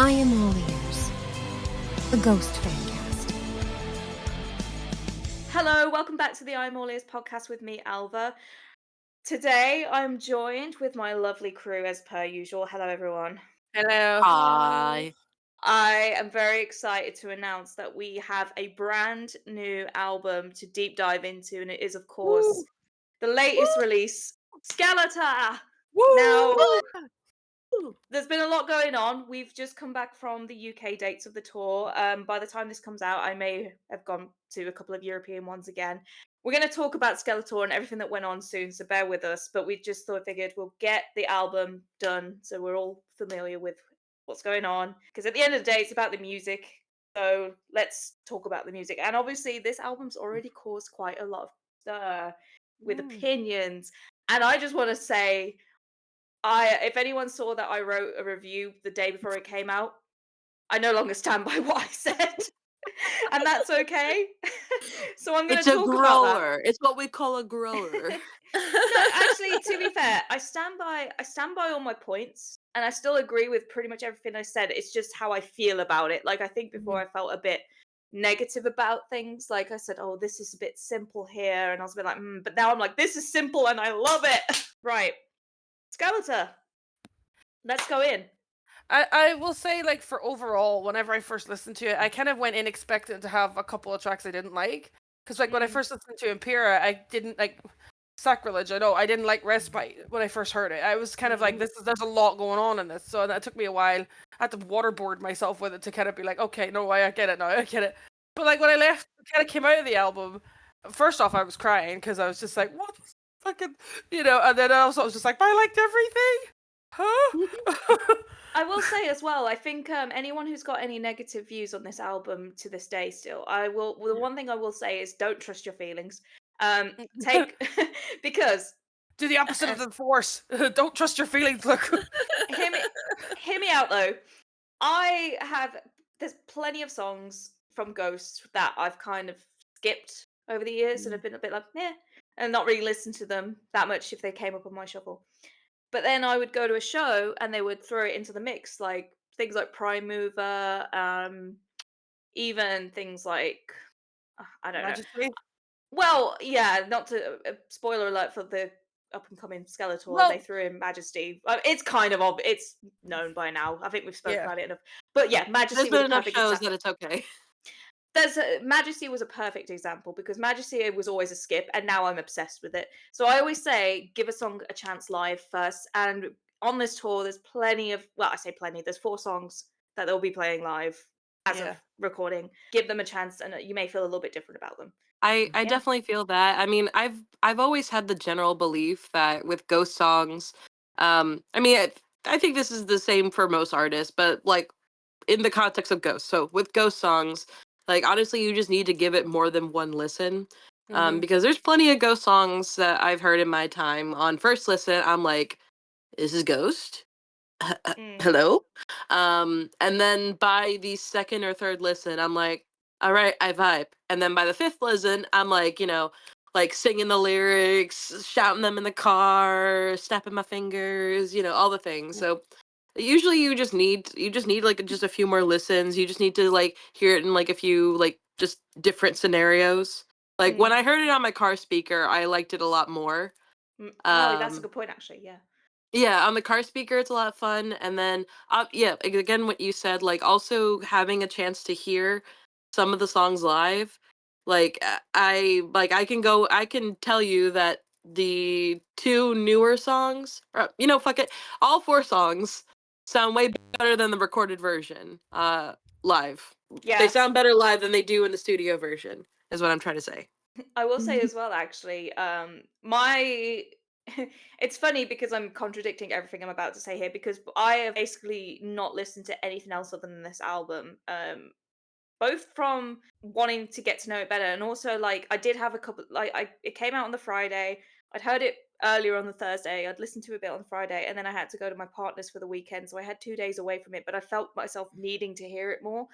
I am all ears. The Ghost Fancast. Hello, welcome back to the I'm All Ears podcast with me, Alva. Today I'm joined with my lovely crew as per usual. Hello, everyone. Hello. Hi. I am very excited to announce that we have a brand new album to deep dive into, and it is, of course, the latest release, Skeletá. Woo! Now, there's been a lot going on. We've just come back from the UK dates of the tour. By the time this comes out, I may have gone to a couple of European ones again. We're going to talk about Skeletor and everything that went on soon, so bear with us. But we just figured we'll get the album done so we're all familiar with what's going on. Because at the end of the day, it's about the music. So let's talk about the music. And obviously, this album's already caused quite a lot of stir with opinions. And I just want to say, if anyone saw that I wrote a review the day before it came out, I no longer stand by what I said. And that's okay. So I'm going It's to a talk about that. grower. It's what we call a grower. No, actually, to be fair, I stand by all my points, and I still agree with pretty much everything I said. It's just how I feel about it. Like, I think before I felt a bit negative about things. Like I said, oh, this is a bit simple here, and I was a bit like, but now I'm like, this is simple and I love it. Right. Skeletor. Let's go in. I will say, like, for overall, whenever I first listened to it, I kind of went in expecting to have a couple of tracks I didn't like. Because, like, when I first listened to Impera, I didn't, like, Sacrilege, I know, I didn't like Respite when I first heard it. I was kind of like, there's a lot going on in this. So that took me a while. I had to waterboard myself with it to kind of be like, okay, no, I get it now, I get it. But, like, when I left, kind of came out of the album, first off, I was crying because I was just like, what the fucking, and then also I was just like, I liked everything. Huh? I will say as well, I think anyone who's got any negative views on this album to this day still, the one thing I will say is don't trust your feelings. Take because Do the opposite of the force. Don't trust your feelings. Look. hear me out though. There's plenty of songs from Ghost that I've kind of skipped over the years and have been a bit like, and not really listened to them that much if they came up on my shuffle. But then I would go to a show and they would throw it into the mix, like things like Prime Mover, even things like I don't know. Majesty. Well, yeah, not to spoiler alert for the up and coming Skeletor. Well, They threw in Majesty. It's kind of it's known by now. I think we've spoken yeah. about it enough. But yeah, Majesty There's was been a enough perfect shows example. that it's okay. Majesty was a perfect example because Majesty was always a skip, and now I'm obsessed with it. So I always say, give a song a chance live first. And on this tour, there's plenty of, well, I say plenty. There's 4 songs that they'll be playing live as of recording. Give them a chance, and you may feel a little bit different about them. I Yeah. definitely feel that. I mean, I've always had the general belief that with ghost songs, I mean, I think this is the same for most artists, but like in the context of ghosts. So with ghost songs, like honestly, you just need to give it more than one listen. Because there's plenty of ghost songs that I've heard in my time. On first listen, I'm like, this is Ghost? Hello? And then by the second or third listen, I'm like, all right, I vibe. And then by the fifth listen, I'm like, like singing the lyrics, shouting them in the car, snapping my fingers, all the things. So usually you just need like just a few more listens. You just need to like hear it in like a few like just different scenarios. Like when I heard it on my car speaker, I liked it a lot more. Oh, that's a good point, actually. Yeah. Yeah, on the car speaker, it's a lot of fun. And then, yeah, again, what you said, like also having a chance to hear some of the songs live. Like I can tell you that the 2 newer songs, or, fuck it, all 4 songs sound way better than the recorded version, live. Yeah. They sound better live than they do in the studio version, is what I'm trying to say. I will say as well, actually, it's funny because I'm contradicting everything I'm about to say here because I have basically not listened to anything else other than this album. Both from wanting to get to know it better and also like I did have a couple it came out on the Friday. I'd heard it earlier on the Thursday. I'd listened to it a bit on Friday and then I had to go to my partner's for the weekend. So I had 2 days away from it, but I felt myself needing to hear it more.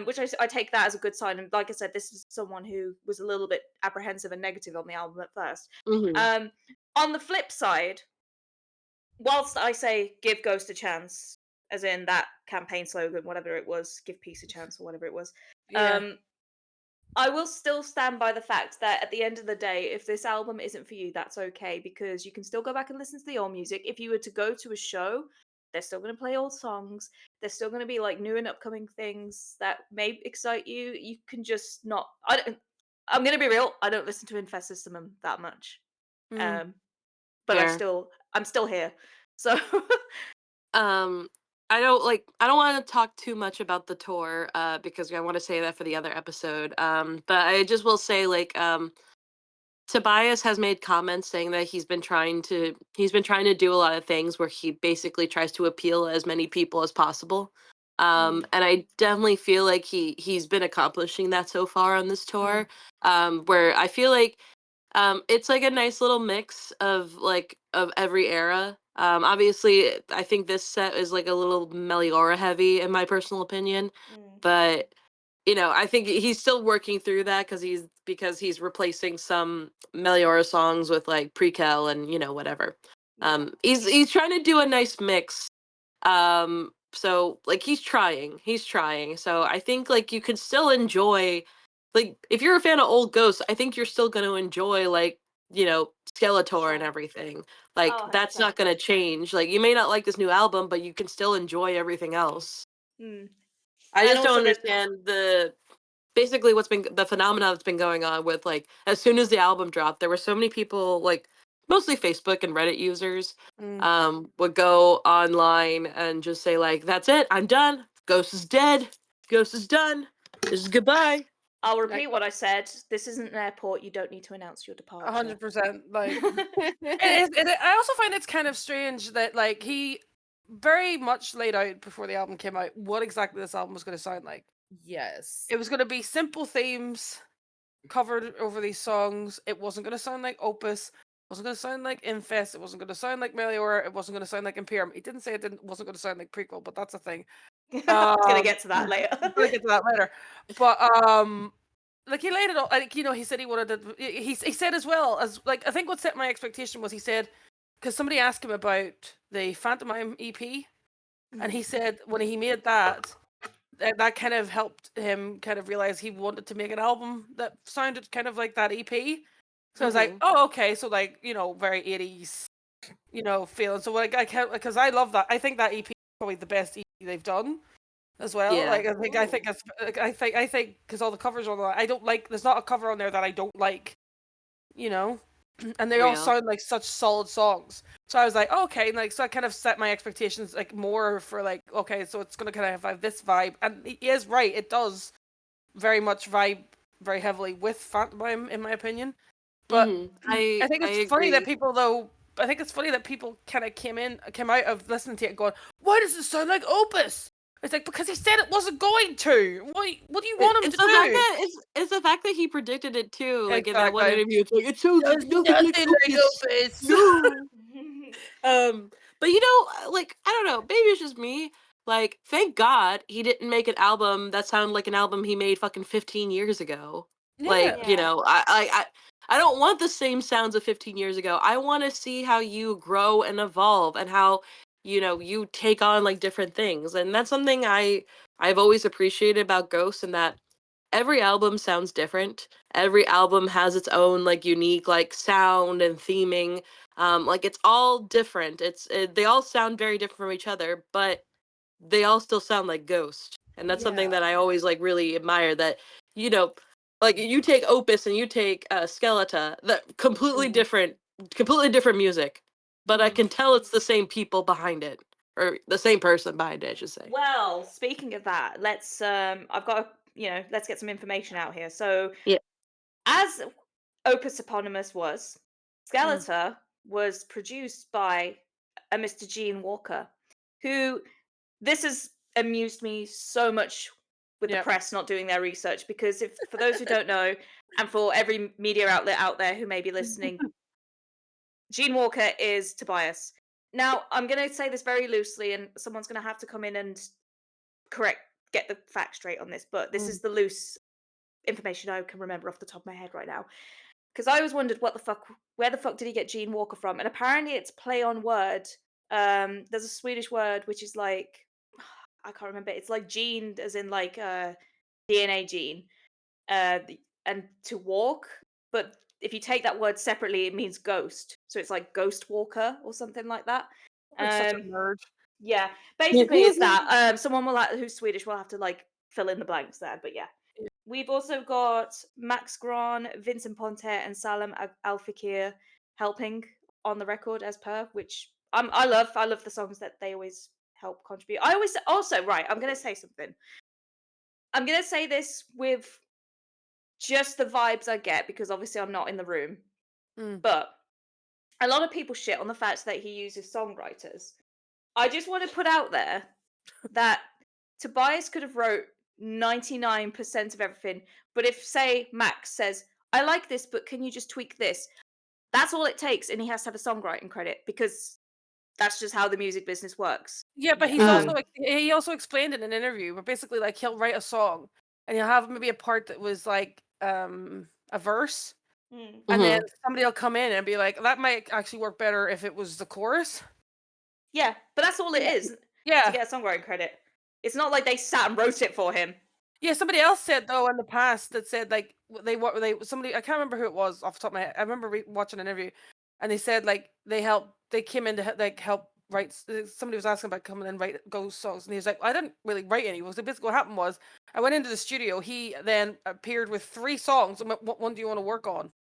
Which I take that as a good sign. And like I said, this is someone who was a little bit apprehensive and negative on the album at first. Mm-hmm. On the flip side, whilst I say give Ghost a chance, as in that campaign slogan, whatever it was, give peace a chance or whatever it was. Yeah. I will still stand by the fact that at the end of the day, if this album isn't for you, that's okay, because you can still go back and listen to the old music. If you were to go to a show, they're still going to play old songs. There's still going to be like new and upcoming things that may excite you. You can just not. I'm going to be real. I don't listen to Infest System that much, Mm. but Fair. I'm still here. So Um, I don't want to talk too much about the tour, because I want to say that for the other episode. But I just will say, like, Tobias has made comments saying that he's been trying to do a lot of things where he basically tries to appeal to as many people as possible. And I definitely feel like he's been accomplishing that so far on this tour. Where I feel like it's like a nice little mix of every era. Obviously, I think this set is like a little Meliora heavy in my personal opinion, but I think he's still working through that because he's replacing some Meliora songs with like Prequel and whatever. He's trying to do a nice mix. So like he's trying. So I think like you can still enjoy, like if you're a fan of old Ghosts, I think you're still going to enjoy like Skeletor and Sure. everything. Like Oh, that's not 100%. going to change. Like you may not like this new album, but you can still enjoy everything else. Mm. I And just don't also there's understand basically what's been the phenomena that's been going on with like as soon as the album dropped, there were so many people, like mostly Facebook and Reddit users, would go online and just say like, "That's it, I'm done. Ghost is dead. Ghost is done. This is goodbye." I'll Like repeat what I said. This isn't an airport. You don't need to announce your departure. 100%. Like I also find it's kind of strange that like he very much laid out before the album came out what exactly this album was going to sound like. Yes. It was going to be simple themes covered over these songs. It wasn't going to sound like Opus. It wasn't going to sound like Infest. It wasn't going to sound like Meliora. It wasn't going to sound like Imperium. He didn't say wasn't going to sound like Prequel, but that's a thing. I was gonna get to that later. I'm gonna get to that later. But like he laid it all. Like he said he wanted to. He said as well as like I think what set my expectation was he said because somebody asked him about the Phantomime EP, and he said when he made that kind of helped him kind of realize he wanted to make an album that sounded kind of like that EP. So I was like, oh, okay, so like very 80s, feeling. So like I can't because I love that. I think that EP is probably the best EP they've done as well. Yeah. Like I think it's like, I think because all the covers are on there, I don't like. There's not a cover on there that I don't like, and they all Real. sound like such solid songs. So I was like, oh, okay, and like so I kind of set my expectations like more for like okay, so it's gonna kind of have this vibe, and he is right. It does very much vibe very heavily with Phantom, in my opinion. But I think I it's funny that agree. people though. I think it's funny that people kind of came out of listening to it going, why does it sound like Opus? It's like because he said it wasn't going to. What do you want him It's to the fact do? that it's the fact that he predicted it too. Like in that one Exactly. interview, it's like it sounds like nothing like Opus. Opus. No. But like I don't know, maybe it's just me. Like, thank God he didn't make an album that sounded like an album he made fucking 15 years ago. Yeah. Like, I don't want the same sounds of 15 years ago. I want to see how you grow and evolve and how, you take on like different things. And that's something I've always appreciated about Ghost, and that every album sounds different. Every album has its own like unique like sound and theming. Like it's all different. They all sound very different from each other, but they all still sound like Ghost. And that's something that I always like really admire, that you know like you take Opus and you take Skeleta, that completely different music, but I can tell it's the same people behind it, or the same person behind it, I should say. Well, speaking of that, let's I've got let's get some information out here. So Yeah. as Opus Eponymous was, Mm. Skeleta was produced by a Mr. Gene Walker, who this has amused me so much with the Yep. press not doing their research, because if for those who don't know, and for every media outlet out there who may be listening, Gene Walker is Tobias. Now, I'm going to say this very loosely, and someone's going to have to come in and get the facts straight on this, but this Mm. is the loose information I can remember off the top of my head right now. Because I always wondered where the fuck did he get Gene Walker from? And apparently it's play on word. There's a Swedish word which is like I can't remember. It's like gene, as in like DNA gene, and to walk. But if you take that word separately, it means ghost. So it's like ghost walker or something like that. Like such a Um, nerd. yeah, basically it's that. Someone will who's Swedish will have to like fill in the blanks there. But yeah, Yeah. we've also got Max Gran, Vincent Ponte, and Salem Al Fakir helping on the record as per, which I love. I love the songs that they always help contribute. I always also right. I'm gonna say something. I'm gonna say this with just the vibes I get because obviously I'm not in the room. Mm. But a lot of people shit on the fact that he uses songwriters. I just want to put out there that Tobias could have wrote 99% of everything, but if say Max says, "I like this, but can you just tweak this?" That's all it takes, and he has to have a songwriting credit because that's just how the music business works. Yeah, but Yeah. he's also he also explained in an interview where basically like he'll write a song and he'll have maybe a part that was like a verse, Mm. and then somebody will come in and be like, that might actually work better if it was the chorus. Yeah, but that's all it is to Yeah. get a songwriting credit. It's not like they sat and wrote it for him. Yeah, somebody else said though in the past that said like they somebody, I can't remember who it was off the top of my head. I remember watching an interview, and they said like they came in to like help write. Somebody was asking about coming and write ghost songs, and he was like, I didn't really write any. So basically, what happened was I went into the studio. He then appeared with 3 songs. And went, what one do you want to work on?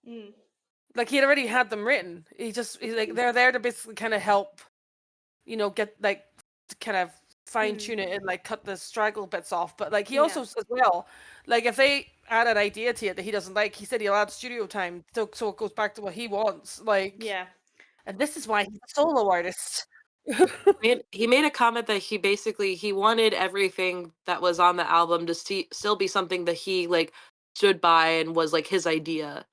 Mm. Like he had already had them written. He's like they're there to basically kind of help, get like to kind of fine tune it and like cut the straggle bits off. But like he also says, well, like if they add an idea to it that he doesn't like, he said he'll add studio time so it goes back to what he wants. Like, Yeah. and this is why he's a solo artist. He made a comment that he wanted everything that was on the album to still be something that he like stood by and was like his idea.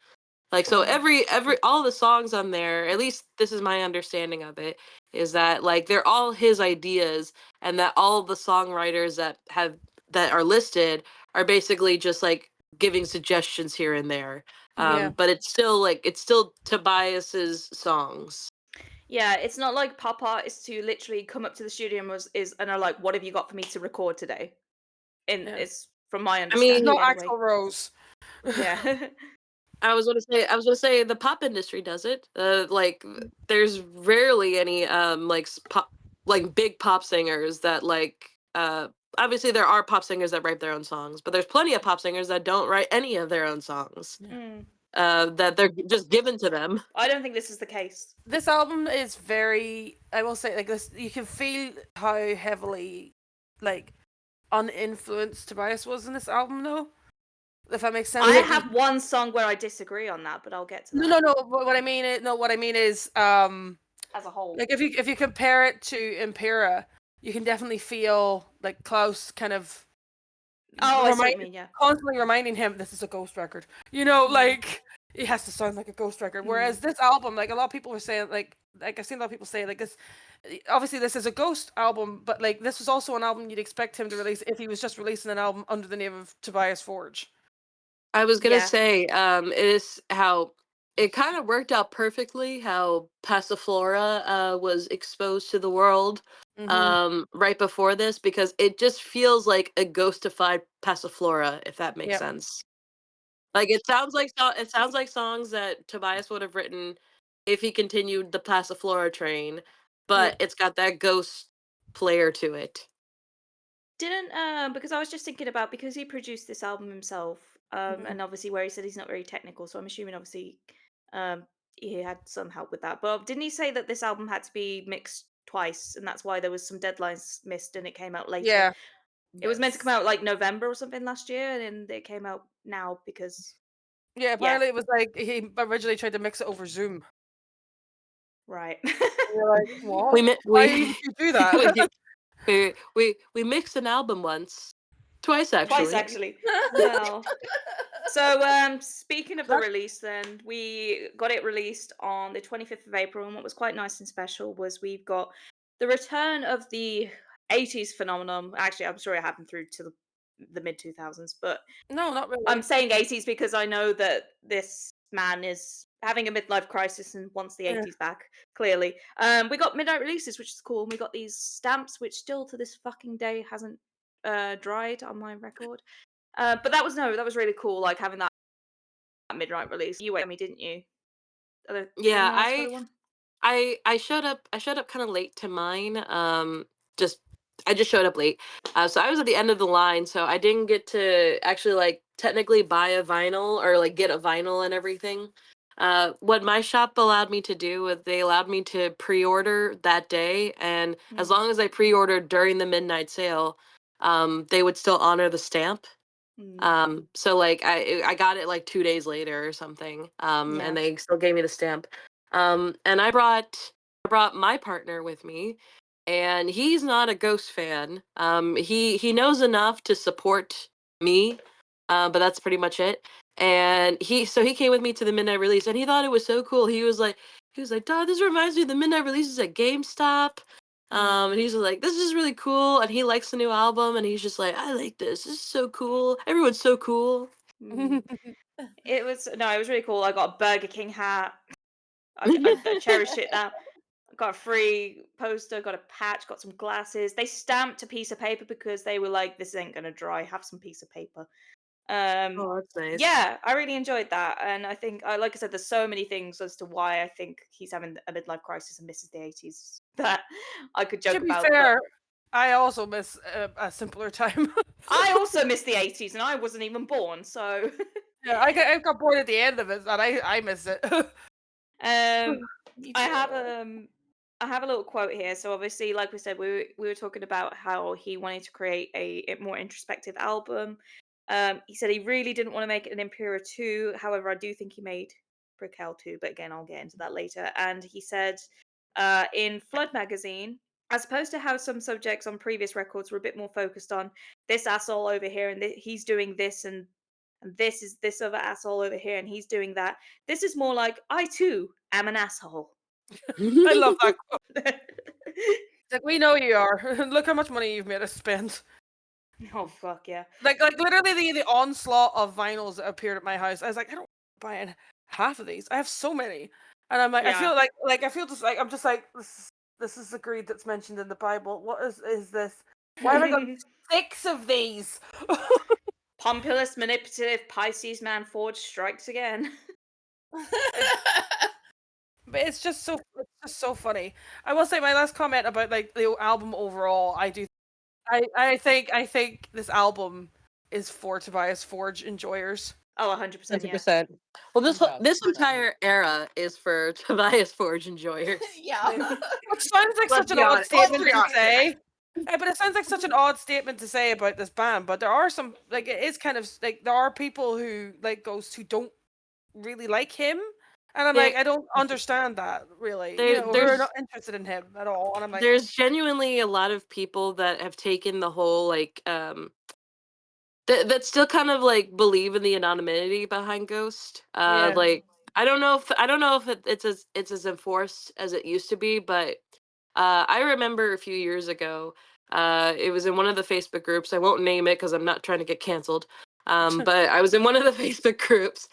Like so every all the songs on there, at least this is my understanding of it, is that like they're all his ideas and that all the songwriters that are listed are basically just like giving suggestions here and there. Yeah. But it's still Tobias's songs. Yeah, it's not like pop artists who literally come up to the studio and are like, "What have you got for me to record today?" And Yeah. it's from my It's understanding not anyway. Axl Rose. Yeah. I was gonna say the pop industry does it. Like there's rarely any pop like big pop singers that like obviously there are pop singers that write their own songs, but there's plenty of pop singers that don't write any of their own songs. Mm. That they're just given to them. I don't think this is the case. This album is very, I will say, like this. You can feel how heavily, like, uninfluenced Tobias was in this album, though. If that makes sense. I Like, have one song where I disagree on that, but I'll get to that. no. What I mean is, As a whole. like if you compare it to Impera, you can definitely feel like Klaus kind of I see what you mean, yeah. constantly reminding him this is a ghost record. Like it has to sound like a ghost record. Whereas this album, like a lot of people were saying, like I've seen a lot of people say, like this. Obviously, this is a ghost album, but like this was also an album you'd expect him to release if he was just releasing an album under the name of Tobias Forge. I was gonna Yeah. say, it is how it kind of worked out perfectly how Passiflora was exposed to the world right before this because it just feels like a ghostified Passiflora, if that makes Yep. sense. Like it sounds like songs that Tobias would have written if he continued the Passiflora train, but it's got that ghost flair to it. Didn't because I was just thinking about because he produced this album himself, and obviously where he said he's not very technical, so I'm assuming obviously he had some help with that. But didn't he say that this album had to be mixed twice, and that's why there was some deadlines missed and it came out later? Yeah. It was meant to come out like November or something last year, and then it came out now because Yeah, apparently it was like he originally tried to mix it over Zoom. right. You're like, what? We mi- Why we would you do that? we mixed an album once, twice actually. Twice actually. Well. So speaking of the release then, we got it released on the 25th of April, and what was quite nice and special was we've got the return of the 80s phenomenon. Actually, I'm sure it happened through to the mid 2000s, but No, not really. I'm saying 80s because I know that this man is having a midlife crisis and wants the Yeah. 80s back, clearly. We got midnight releases, which is cool. And we got these stamps, which still to this fucking day hasn't dried on my record. But that was really cool, like having that midnight release. You went me, didn't you? Did Yeah, anyone else go to one? I showed up kind of late to mine. Just I just showed up late. So I was at the end of the line, so I didn't get to actually like technically buy a vinyl or like get a vinyl and everything. What my shop allowed me to do was they allowed me to pre-order that day, and as long as I pre-ordered during the midnight sale, they would still honor the stamp. So like I got it like 2 days later or something. Yeah. And they still gave me the stamp. And I brought my partner with me, and he's not a Ghost fan. He knows enough to support me, but that's pretty much it. And he came with me to the midnight release, and he thought it was so cool. He was like, "Dad, this reminds me of the midnight releases at GameStop." And he's like, "This is really cool," and he likes the new album, and he's just like, "I like this. This is so cool. Everyone's so cool." It was really cool. I got a Burger King hat. I cherish it now. I got a free poster, got a patch, got some glasses. They stamped a piece of paper because they were like, "This ain't gonna dry. Have some piece of paper." Oh, that's nice. Yeah, I really enjoyed that, and I think, like I said, there's so many things as to why I think he's having a midlife crisis and misses the 80s that I could joke To be about. But fair, I also miss a simpler time. I also miss the 80s, and I wasn't even born, so. Yeah, I got bored at the end of it, and I miss it. I have a little quote here. So obviously, like we said, we were talking about how he wanted to create a more introspective album. He said he really didn't want to make it an Impera 2. However, I do think he made Brickell 2, but again, I'll get into that later. And he said, in Flood magazine, as opposed to how some subjects on previous records were a bit more focused on this asshole over here and he's doing this and this is this other asshole over here and he's doing that. This is more like I too am an asshole. I love that quote. It's like, we know you are. Look how much money you've made us spend. Oh fuck yeah! Like literally the onslaught of vinyls that appeared at my house. I was like, I don't buy half of these. I have so many, and I'm like, I feel like I feel just like I'm just like this is the greed that's mentioned in the Bible. What is this? Why have I got 6 of these? Pompous, manipulative Pisces man Forge strikes again. But it's just so funny. I will say my last comment about like the album overall. I think this album is for Tobias Forge enjoyers. Oh, 100%, yeah. 100%. Well, Yeah, this definitely. entire era is for Tobias Forge enjoyers. Yeah. Which sounds like Let's such an be odd honest. Let's statement be to honest. say. But it sounds like such an odd statement to say about this band. But there are some like it is kind of like there are people who like Ghost who don't really like him. And I'm Yeah, like, I don't understand that really. There- Who are there's not interested in him at all. And I'm like, there's genuinely a lot of people that have taken the whole like that still kind of like believe in the anonymity behind Ghost. Yeah. Like I don't know if it's as enforced as it used to be, but I remember a few years ago, it was in one of the Facebook groups. I won't name it because I'm not trying to get canceled. But I was in one of the Facebook groups,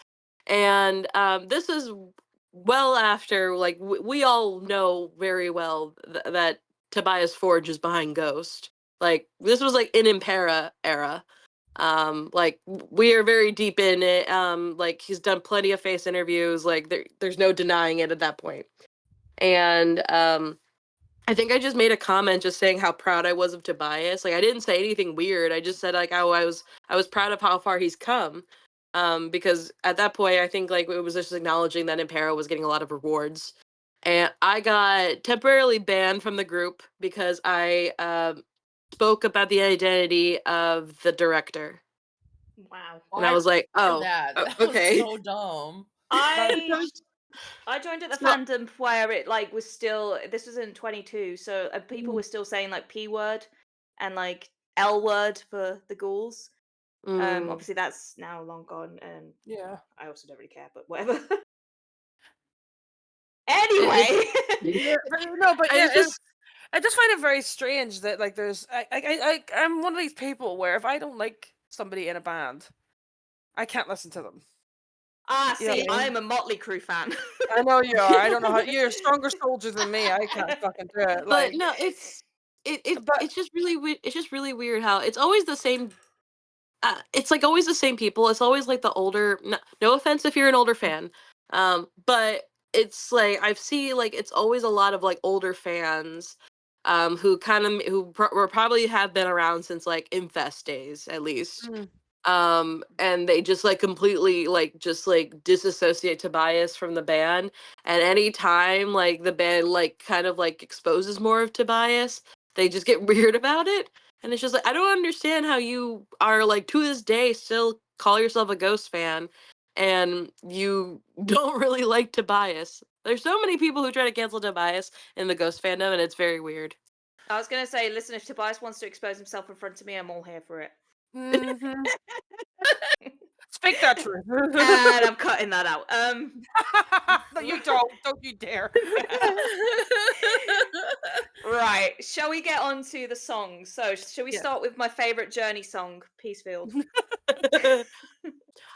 and this is well after like we all know very well that Tobias Forge is behind Ghost. Like this was like in Impera era. Like we are very deep in it. Like he's done plenty of face interviews. Like there's no denying it at that point. And I think I just made a comment just saying how proud I was of Tobias. Like I didn't say anything weird. I just said like how I was proud of how far he's come. Because at that point I think like it was just acknowledging that Impera was getting a lot of rewards. And I got temporarily banned from the group because I spoke about the identity of the director. Wow. And I was like, oh, that was okay. so dumb. I joined at the So- fandom where it like was still this was in 22, so people were still saying like P word and like L word for the ghouls. Mm. Obviously that's now long gone, and yeah. I also don't really care, but whatever. Anyway, Yeah, but no, but I yeah, just I just find it very strange that like there's I'm one of these people where if I don't like somebody in a band, I can't listen to them. Ah, Yeah, see, I'm a Motley Crue fan. I know you are. I don't know how you're a stronger soldier than me. I can't fucking do it. But Like, no, but it's just really it's just really weird how it's always the same. It's like always the same people. It's always like the older. No, no offense if you're an older fan, but it's like I've seen like it's always a lot of like older fans, who kind of were probably have been around since like Infest days at least, mm, and they just like completely like just like disassociate Tobias from the band, and anytime like the band like kind of like exposes more of Tobias, they just get weird about it, and it's just like I don't understand how you are like to this day still call yourself a Ghost fan and you don't really like Tobias. There's so many people who try to cancel Tobias in the Ghost fandom, and it's very weird. I was gonna say, listen, if Tobias wants to expose himself in front of me, I'm all here for it. mhm. Speak that truth. And I'm cutting that out. No, you don't you dare. Right. Shall we get on to the songs? So, shall we Yeah. start with my favorite Journey song, Peacefield?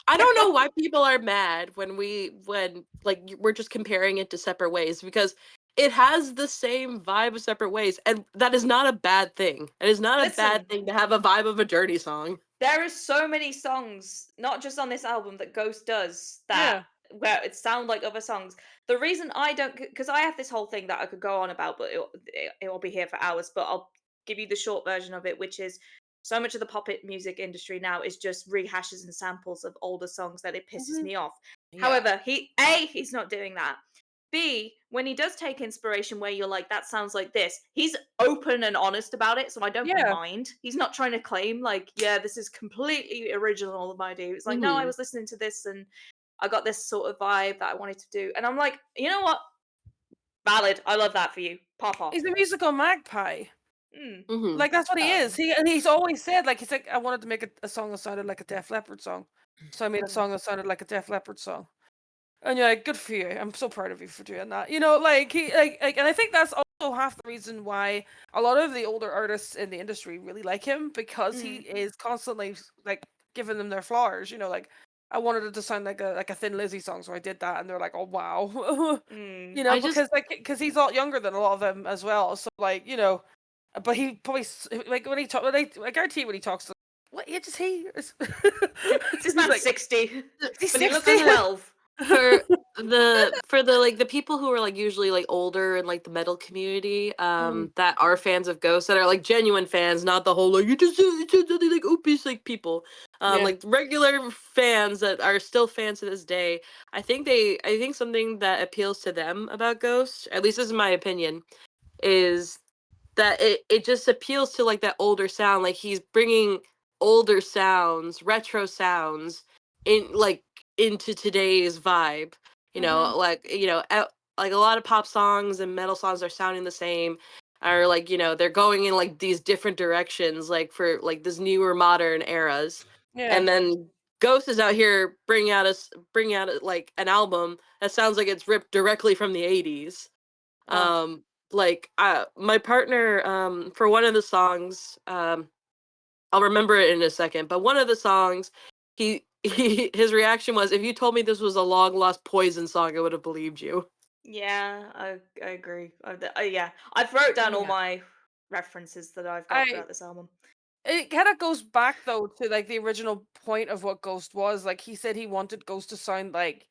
I don't know why people are mad when like we're just comparing it to Separate Ways, because it has the same vibe of Separate Ways, and that is not a bad thing. It is not a Listen, bad thing to have a vibe of a Journey song. there is so many songs, not just on this album, that Ghost does that Yeah. where it sound like other songs. The reason I don't, because I have this whole thing that I could go on about, but it'll be here for hours. But I'll give you the short version of it, which is so much of the pop music industry now is just rehashes and samples of older songs that it pisses Mhm. me off. Yeah. However, he's not doing that. B, when he does take inspiration where you're like, that sounds like this, he's open and honest about it, so I don't Yeah. mind. He's not trying to claim, like, yeah, this is completely original of my idea. It's like, no, I Mhm. was listening to this and I got this sort of vibe that I wanted to do. And I'm like, you know what? Valid. I love that for you. Pop off. He's a musical magpie. Mm. Mhm. Like that's what he is. Um, He's always said like he's like I wanted to make a song that sounded like a Def Leppard song, so I made a mm, song that sounded like a Def Leppard song. And you're like, good for you. I'm so proud of you for doing that. You know, like he and I think that's also half the reason why a lot of the older artists in the industry really like him because he mm, is constantly like giving them their flowers. You know, like I wanted it to sound like a Thin Lizzy song, so I did that, and they're like, oh wow. mm. You know, I just because he's a lot younger than a lot of them as well. So like you know, but he probably like when he talk, I guarantee when he talks to what age is he? This He's man's like 60, he's but he looks 60. 12. for the like the people who are like usually like older in like the metal community, Mm, that are fans of Ghost, that are like genuine fans, not the whole like you just like oopies like people, yeah. like regular fans that are still fans to this day. I think something that appeals to them about Ghost, at least this is my opinion, is that it just appeals to like that older sound, like he's bringing older sounds, retro sounds in like into today's vibe, Mhm. like like a lot of pop songs and metal songs are sounding the same, or like they're going in like these different directions like for like this newer modern eras, Yeah. and then Ghost is out here bringing out like an album that sounds like it's ripped directly from the 80s. Oh. Like my partner, for one of the songs, I'll remember it in a second, but one of the songs, his reaction was, if you told me this was a long lost Poison song, I would have believed you. Yeah, I agree. Yeah, I've wrote down all Yeah. my references that I've got I throughout this album. It kind of goes back though to like the original point of what Ghost was. Like he said he wanted Ghost to sound like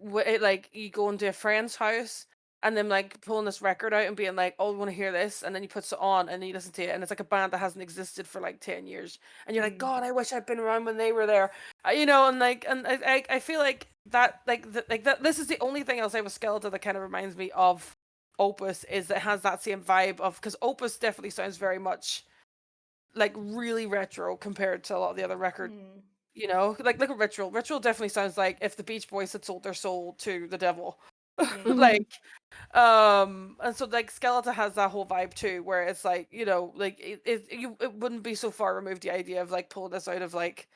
like you go into a friend's house and then like pulling this record out and being like, "Oh, I want to hear this," and then he puts it on and then you listen to it, and it's like a band that hasn't existed for like 10 years, and you're like, Mm, "God, I wish I'd been around when they were there," you know, and like, and I feel like that, like that. This is the only thing I'll say with Skeletá that kind of reminds me of Opus is that it has that same vibe of because Opus definitely sounds very much like really retro compared to a lot of the other record. mm, You know, like look at Ritual. Ritual definitely sounds like if the Beach Boys had sold their soul to the devil. mm, Like, and so like Skeletá has that whole vibe too, where it's like like it wouldn't be so far removed the idea of like pulling this out of like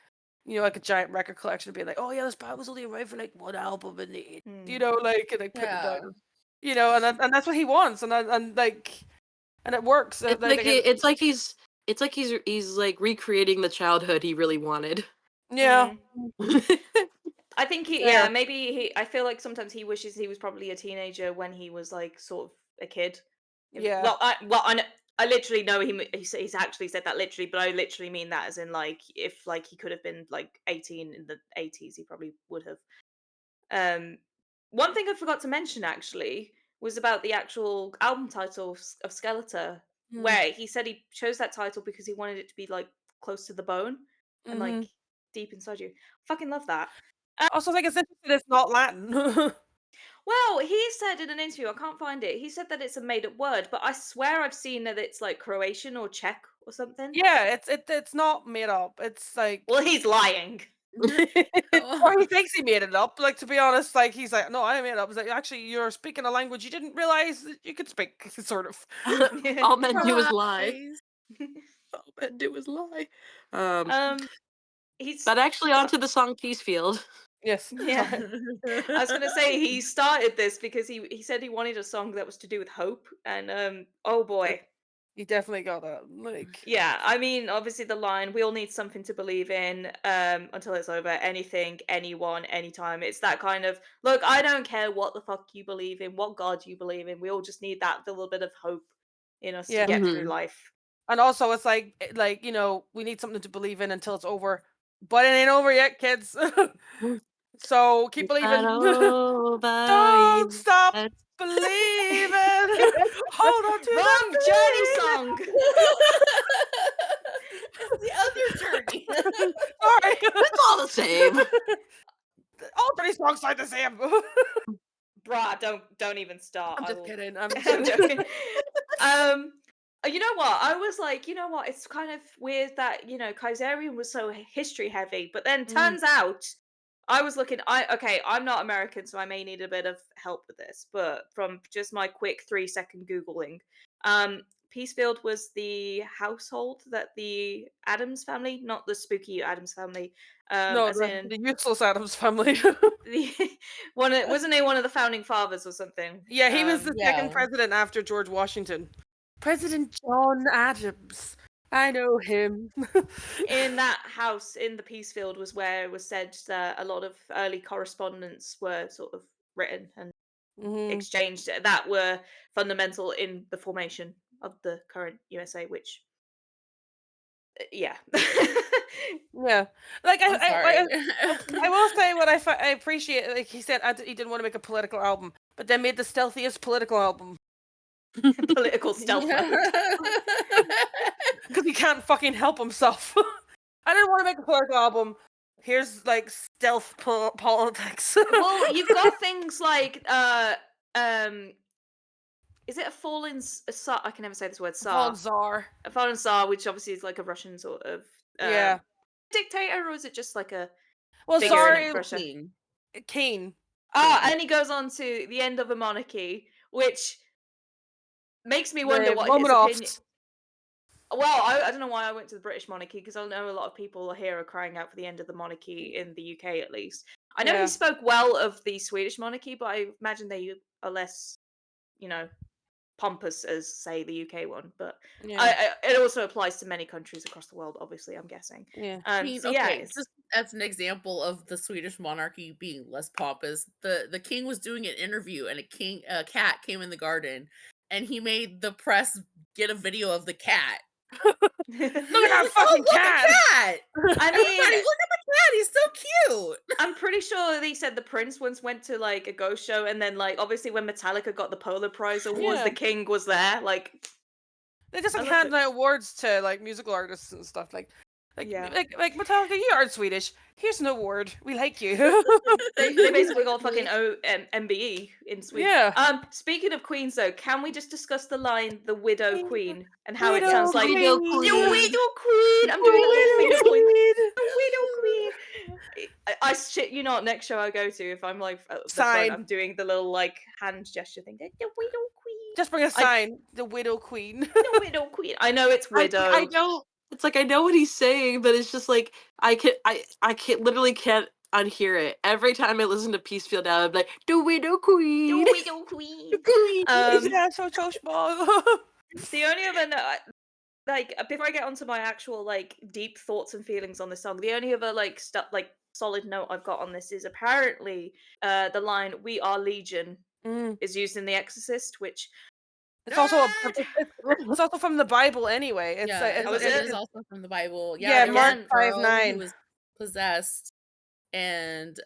like a giant record collection and being like, oh yeah, this band was only around for like one album in the mm, like and like putting it Yeah. down, and that's what he wants, and like and it works. It's like he's like recreating the childhood he really wanted. Yeah. mm. I think Fair. I feel like sometimes he wishes he was probably a teenager when he was like sort of a kid. Yeah. I literally know he's actually said that literally, but I literally mean that as in like if like he could have been like 18 in the 80s, he probably would have. Um, One thing I forgot to mention actually was about the actual album title of Skeletá, Mm. where he said he chose that title because he wanted it to be like close to the bone and like Mhm. deep inside you. Fucking love that. Also, like, it's interesting it's not Latin. Well, he said in an interview, I can't find it. He said that it's a made-up word, but I swear I've seen that it's like Croatian or Czech or something. Yeah, it's not made up. It's like Well, he's lying. or he thinks he made it up. Like, to be honest, like, he's like, "No, I made it up." It's like, "Actually, you're speaking a language you didn't realize that you could speak," sort of. All men do is lie. Guys. All men do is lie. Um, He's but actually, onto the song Peace Field. Yes. yeah. Sorry. I was gonna say he started this because he said he wanted a song that was to do with hope, and oh boy, He definitely got that. Like, yeah. I mean, obviously the line "We all need something to believe in until it's over." Anything, anyone, anytime. It's that kind of look. I don't care what the fuck you believe in, what God you believe in. We all just need that little bit of hope in us to yeah. get through Mhm. life. And also, it's like, we need something to believe in until it's over. But it ain't over yet, kids. So keep It's not believing. over Don't stop yet. believing. Hold on to that Wrong Journey song. That's the other journey. Sorry. It's all the same. All three songs sound the same. Bruh, don't even start. I'm I just will. kidding. I'm just I'm kidding. joking. You know what? I was like, you know what? It's kind of weird that Kaiserian was so history heavy, but then Mm. turns out I was looking. I'm not American, so I may need a bit of help with this. But from just my quick 3-second googling, um, Peacefield was the household that the Adams family, not the spooky Adams family, No, as in the useless Adams family. the wasn't he one of the founding fathers or something? Yeah, he was the second Yeah. president after George Washington. President John Adams. I know him. In that house in the Peacefield was where it was said that a lot of early correspondence were sort of written and Mhm. exchanged that were fundamental in the formation of the current USA, which yeah. Yeah, like I'm sorry. I will say what I appreciate. Like he said, he didn't want to make a political album, but then made the stealthiest political album Political stealth mode. because he can't fucking help himself. I didn't want to make a political album. Here's like stealth politics. Well, you've got things like um is it a fallen Tsar? I can never say this word Fallen Tsar. Czar. A fallen Tsar, which obviously is like a Russian sort of Yeah. dictator, or is it just like a Well, figure Tsar in is Russia? King. Kane. And he goes on to the end of a monarchy, which makes me wonder The what his opinion. Romanovs. Well, I don't know why I went to the British monarchy because I know a lot of people here are crying out for the end of the monarchy in the UK at least. I know he Yeah. spoke well of the Swedish monarchy, but I imagine they are less, pompous as say the UK one. But Yeah. it also applies to many countries across the world. Obviously, I'm guessing. Yeah. I mean, So yeah, okay, it's just as an example of the Swedish monarchy being less pompous, the king was doing an interview and a cat came in the garden and he made the press get a video of the cat. Look at that Oh, fucking look, cat. a cat! I Everybody, mean, look at the cat! He's so cute. I'm pretty sure they said the prince once went to like a ghost show, and then like obviously when Metallica got the Polar Prize awards, Yeah. the king was there. Like, They just I like love hand it. out awards to like musical artists and stuff. Like Yeah. like Metallica, you aren't Swedish. Here's an award. We like you. They basically got fucking MBE in Sweden. Yeah. Speaking of queens, though, can we just discuss the line "the widow queen" and how it Widow sounds like Widow queen. the queen. widow queen? I'm doing the little Widow finger point. queen. The widow queen. I shit you not. Next show I go to, if I'm like at the front, Sign. I'm doing the little like hand gesture thing. The widow queen. Just bring a sign. The widow queen. The widow queen. I know it's widow. I know. It's like I know what he's saying, but it's just like I can't literally can't unhear it. Every time I listen to Peacefield now, I'm like, the widow queen. The widow queen. Yeah, so small. The only other before I get onto my actual like deep thoughts and feelings on this song, the only other like stuff like solid note I've got on this is apparently the line "We are Legion" Mm. is used in The Exorcist, which It's also nerd! it's also from the Bible anyway. It's Yeah, like Oh, is it it? is also from the Bible. Yeah, yeah, there was a Mark Again. 5:9. girl who was possessed, and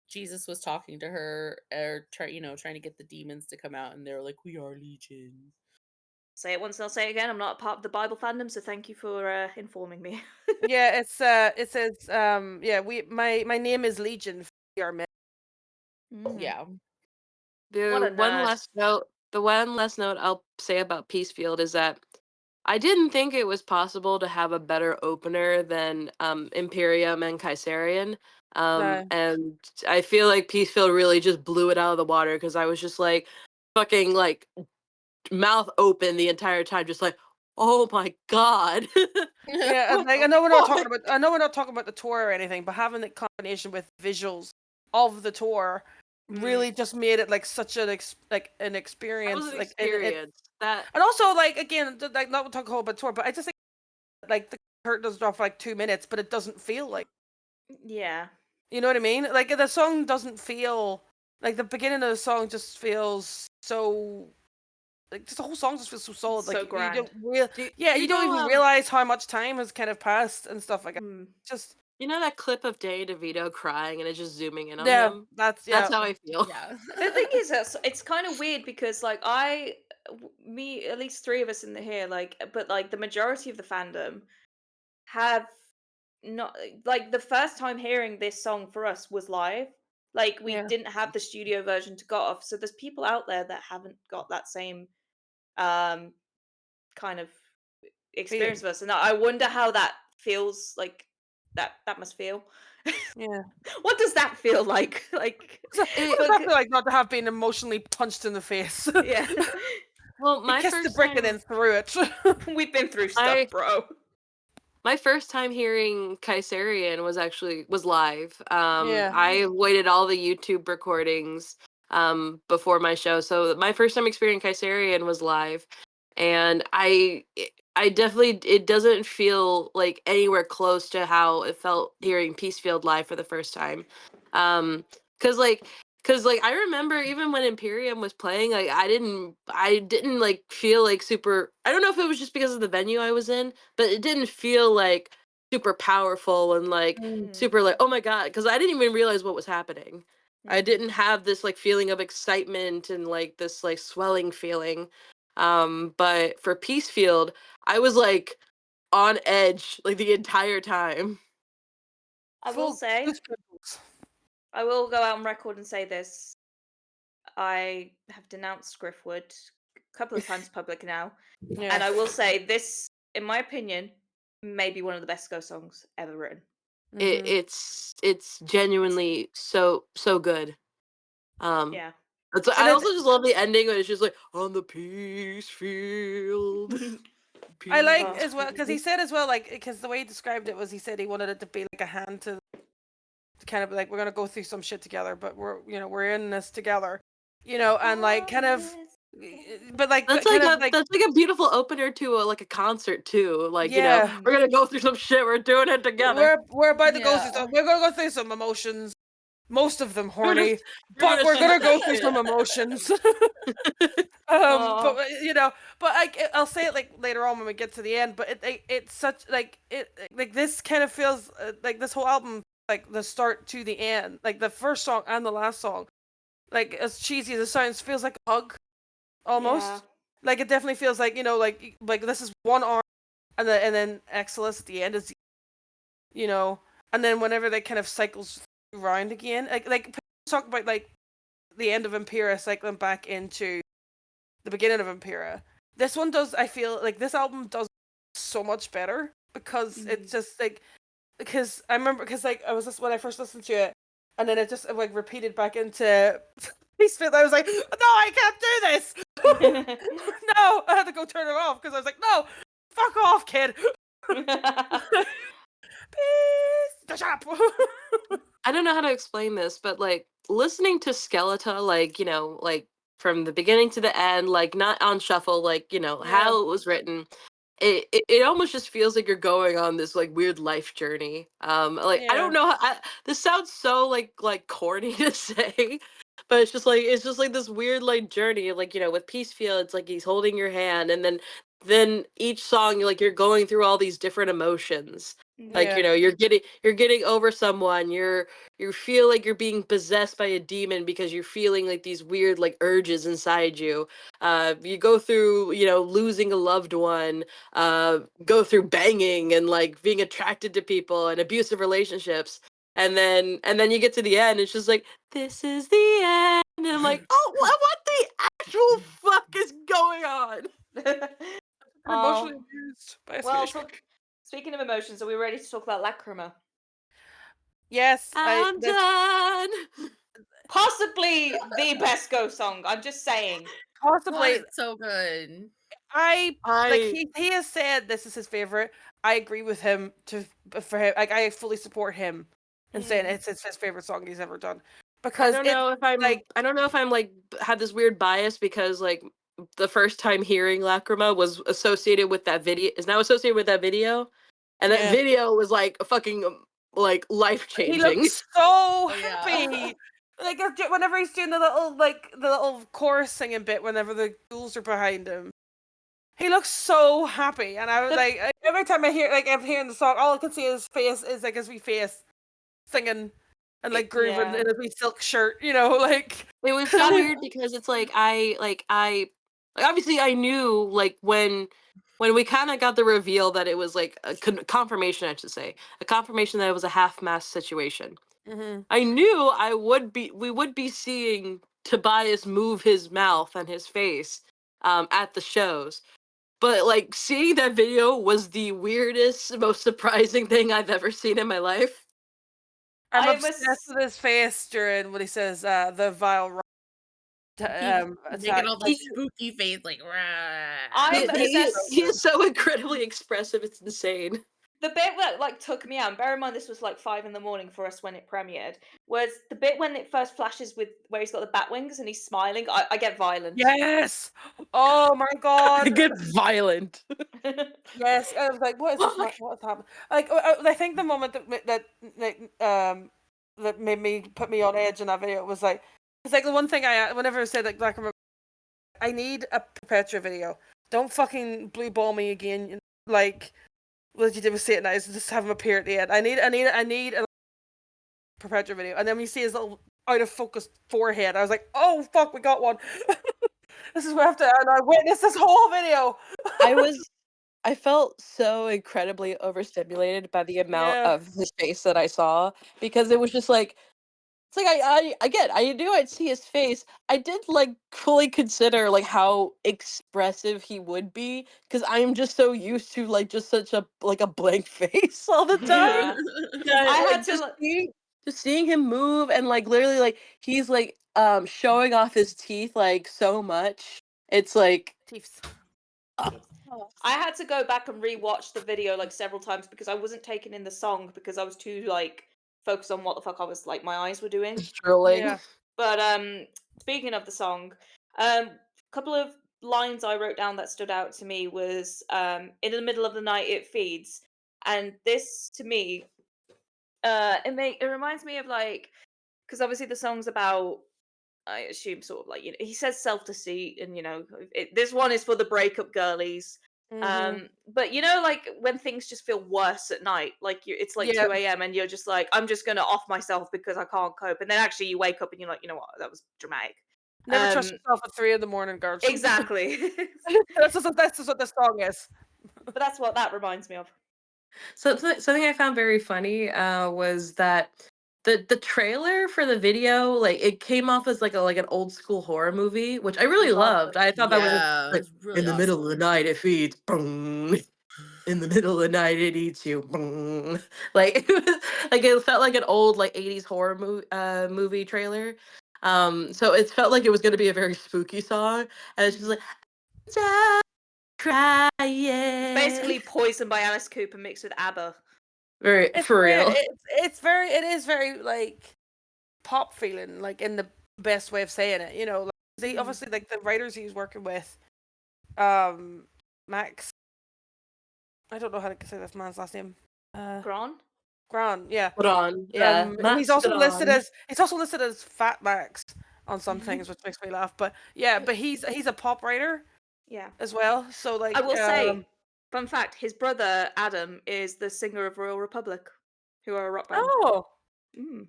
Jesus was talking to her, or trying to get the demons to come out, and they were like, "We are legion." Say it once and I'll say it again. I'm not a part of the Bible fandom, so thank you for informing me. Yeah, it says yeah, my name is Legion. We are men. Mhm. Yeah. What a nerd. The one last note I'll say about Peacefield is that I didn't think it was possible to have a better opener than Imperium and Kaiserian. No. And I feel like Peacefield really just blew it out of the water because I was just like fucking like mouth open the entire time, just like, oh my god. Yeah, and What like the fuck? I know we're not talking about the tour or anything, but having the combination with visuals of the tour Mm. really just made it like such an an That was experience. an Like it experience. That and also like again like not talking whole about tour, but I just think like the curtain does drop for like 2 minutes, but it doesn't feel like, Yeah. you know what I mean? Like the song doesn't feel like the beginning of the song just feels so like just the whole song just feels so solid. So Like you grand. don't real yeah, do you you don't know even realize how much time has kind of passed and stuff like that. Mm. Just you know that clip of Danny DeVito crying and it's just zooming in on yeah, him? that's That's yeah. how I feel. Yeah. The thing is, it's kind of weird because, like, me, at least three of us in the here, like, but like the majority of the fandom have not like the first time hearing this song for us was live. Like, we Yeah. didn't have the studio version to go off, so there's people out there that haven't got that same um kind of experience Feeling. with us, and I wonder how that feels. Like, that must feel. Yeah. What does that feel like? Like, So, It, what does that for, feel like not to have been emotionally punched in the face? yeah, well, He my kissed the first brick and time then threw it. we've been through I stuff, bro. my first time hearing Kaiserian was live. Yeah. I waited all the YouTube recordings before my show. So my first time experiencing Kaiserian was live. And I definitely it doesn't feel like anywhere close to how it felt hearing Peacefield live for the first time. Um cuz like I remember even when Imperium was playing, like I didn't like feel like super. I don't know if it was just because of the venue I was in, but it didn't feel like super powerful and like Mm. Mm, super like, oh my god, because I didn't even realize what was happening. I mm. didn't have this like feeling of excitement and like this like swelling feeling. But for Peacefield, I was like on edge like the entire time. I will Full say, goosebumps. I will go out on record and say this. I have denounced Griffwood a couple of times public now, Yeah. and I will say this, in my opinion, may be one of the best Go songs ever written. Mm-hmm. It's genuinely so good. Um, Yeah. And I it, also just love the ending when it's just like on the peace field, I like Oh, as well because he said as well like because the way he described it was he said he wanted it to be like a hand to kind of like we're gonna go through some shit together, but we're in this together, and like kind of, but like kind of like that's like a beautiful opener to like a concert too. Like yeah, Mm. we're gonna go through some shit. We're doing it together. we're about to go through Yeah. some. We're gonna go through some emotions. Most of them We're gonna horny, we're but gonna we're see gonna some go through shit. some emotions. Oh, But but I'll say it like later on when we get to the end. But it's such like like this kind of feels like this whole album, like the start to the end, like the first song and the last song, like as cheesy as it sounds, feels like a hug yeah. almost. Like it definitely feels like like this is one arm, and then Exodus at the end is, you know, and then whenever they kind of cycles around again, like people talk about like the end of Impera cycling back into the beginning of Impera. This one does. I feel like this album does so much better because it's Mm. just like because I remember because like I was just when I first listened to it, and then it just like repeated back into Peaceful. I was like, no, I can't do this. No, I had to go turn it off because I was like, no, fuck off, kid. Peace. Shut up. I don't know how to explain this, but like listening to Skeletá, like like from the beginning to the end, like not on shuffle, like Yeah. how it was written. it almost just feels like you're going on this like weird life journey. Like I Yeah. don't know this sounds so like corny to say, but it's just like this weird like journey. Like, with Peacefield, it's like he's holding your hand, and then each song you're going through all these different emotions. Like, Yeah. you're getting over someone, you feel like you're being possessed by a demon because you're feeling like these weird like urges inside you. You go through, losing a loved one, go through banging and like being attracted to people and abusive relationships. And then you get to the end, it's just like, this is the end. And I'm like, oh, what the actual fuck is going on? I'm Oh, emotionally abused by a well, Swedish man. speaking of emotions, are we ready to talk about Lacrima? Yes, I'm done. Possibly the best Ghost song. I'm just saying. God, possibly. it's so good. I like I he has said this is his favorite. I agree with him for him. Like I fully support him in saying it's his favorite song he's ever done I because don't it's know if I'm like I don't know if I'm like had this weird bias because like the first time hearing Lacrima was associated with that video is now associated with that video, and that yeah. video was like fucking like life He changing. looks so Oh, yeah. happy. Like whenever he's doing the little chorus singing bit, whenever the ghouls are behind him, he looks so happy. And I was The- like, every time I'm hearing the song, all I can see his face is like his wee face singing and like grooving yeah. in his wee silk shirt, like. It was so weird because it's like like obviously I knew like when we kind of got the reveal that it was like a confirmation, I should say, a confirmation that it was a half mask situation. Mm-hmm. I knew we would be seeing Tobias move his mouth and his face at the shows. But like seeing that video was the weirdest, most surprising thing I've ever seen in my life. I'm I obsessed was with his face during what he says, the vile He's making attack. all this spooky face, like, rah. I'm He obsessed. is so incredibly expressive, it's insane. The bit that like took me out, and bear in mind this was like 5 a.m. for us when it premiered, was the bit when it first flashes with where he's got the bat wings and he's smiling. I get violent. Yes. Oh my I god. get violent. Yes. I was like, what is this? Fuck. What's happened? Like, I think the moment that made me put me on edge in that video was like, it's like the one thing whenever I said like Black, I need a Perpetua video. Don't fucking blue ball me again. Like what you did with Satan Eyes, just have him appear at the end. I need a Perpetua video. And then when you see his little out of focus forehead, I was like, oh fuck, we got one. This is what I have to, and I witnessed this whole video. I felt so incredibly overstimulated by the amount Yeah. of his face that I saw because it was just like it's like I knew I'd see his face. I did like fully consider like how expressive he would be because I'm just so used to like just such a like a blank face all the time. Yeah. I That had like to like, just seeing him move and like literally like he's like showing off his teeth like so much. It's like Teeths. oh, I had to go back and rewatch the video like several times because I wasn't taking in the song because I was too like focused on what the fuck I was like my eyes were doing. just drooling. Yeah. But speaking of the song, a couple of lines I wrote down that stood out to me was in the middle of the night it feeds. And this to me it reminds me of like because obviously the song's about I assume sort of like he says self deceit and this one is for the breakup girlies. Mm-hmm. But like when things just feel worse at night, like it's like Yeah. 2 a.m. and you're just like I'm just gonna off myself because I can't cope, and then actually you wake up and you're like, you know what, that was dramatic. Never trust yourself at 3 a.m, girls. Exactly. That's just what the song is. But that's what that reminds me of. So something I found very funny was that the trailer for the video like it came off as like an old school horror movie, which I really Love loved. it. I thought that was Yeah, it like was really in the middle of the awesome. night it feeds, boom. In the middle of the night it eats you, boom. Like like it felt like an old like 80s horror movie trailer. So it felt like it was going to be a very spooky song, and it's just like It's crying. basically Poison by Alice Cooper mixed with ABBA. Very It's for very, real. it is very like pop feeling, like in the best way of saying it. Like they Mhm. obviously like the writers he was working with, um, Max I don't know how to say this man's last name. Gron? Gran, yeah. Put on, yeah, He's Max also put listed on. as Fat Max on some things, which makes me laugh. But yeah, but he's a pop writer Yeah. as well. So like, I will say, fun fact, his brother Adam is the singer of Royal Republic, who are a rock band. oh, Mm.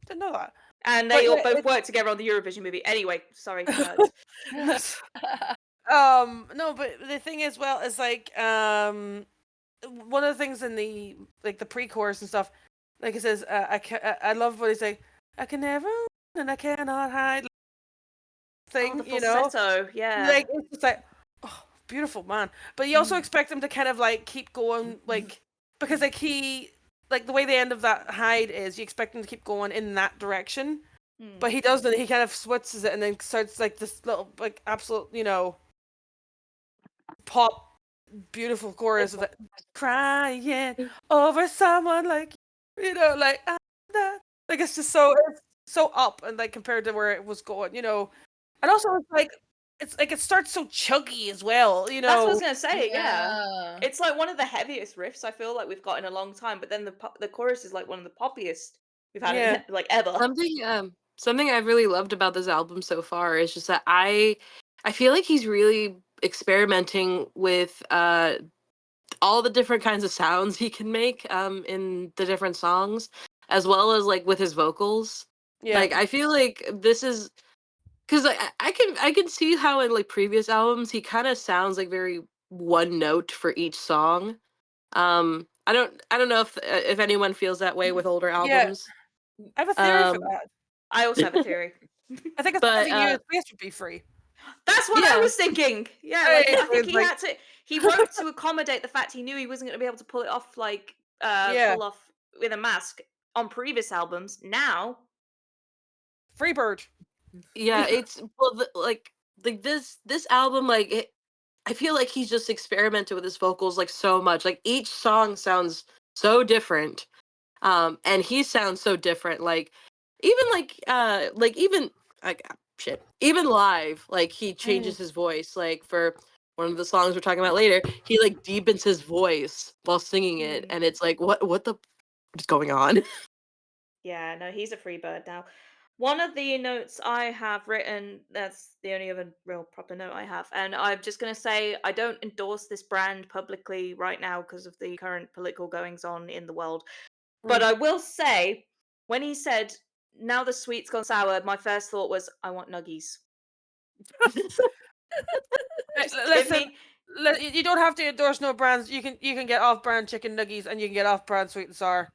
didn't know that. And But they all yeah, both worked together on the Eurovision movie. Anyway, sorry, nerds. no, but the thing is, well, is like, one of the things in the like the pre-chorus and stuff, like it says, I love what he's like, I can never and I cannot hide Oh, the thing, you know, falsetto, yeah. like it's just like, oh, beautiful man. But you also expect him to kind of like keep going, like because like he like the way the end of that hide is, you expect him to keep going in that direction. But he doesn't. He kind of switches it and then starts like this little, like, absolute, you know, pop, beautiful chorus of it. Crying over someone like, you know, like, like it's just it's so up and like compared to where it was going, you know. And also it's like it starts so chuggy as well, you That's what I was know. gonna say. Yeah, Yeah. it's like one of the heaviest riffs I feel like we've got in a long time. But then the chorus is like one of the poppiest we've had Yeah. in like ever. Something I've really loved about this album so far is just that I feel like he's really experimenting with all the different kinds of sounds he can make in the different songs, as well as like with his vocals. Yeah. Like I feel like this is because I can see how in like previous albums he kind of sounds like very one note for each song. I don't know if anyone feels that way with older Yeah. albums. I have a theory for Um, that. I also have a theory. I think it's because but he knew his face would be free. That's what I yeah, was thinking. Yeah, Hey, like I think it's he like, had to. He wrote to accommodate the fact he knew he wasn't going to be able to pull it off, like yeah, pull off with a mask on previous albums. Now, Freebird. yeah, it's well like this album I feel like he's just experimented with his vocals like so much. Like each song sounds so different. And he sounds so different. Like even like shit. Even live, like he changes his voice. Like for one of the songs we're talking about later, he like deepens his voice while singing it, and it's like what the is going on? yeah, no, he's a free bird now. One of the notes I have written, that's the only other real proper note I have, and I'm just going to say I don't endorse this brand publicly right now because of the current political goings on in the world. But I will say, when he said, now the sweet's gone sour, my first thought was, I want nuggies. Just give Listen, me, you don't have to endorse no brands. You can get off-brand chicken nuggies and you can get off-brand sweet and sour.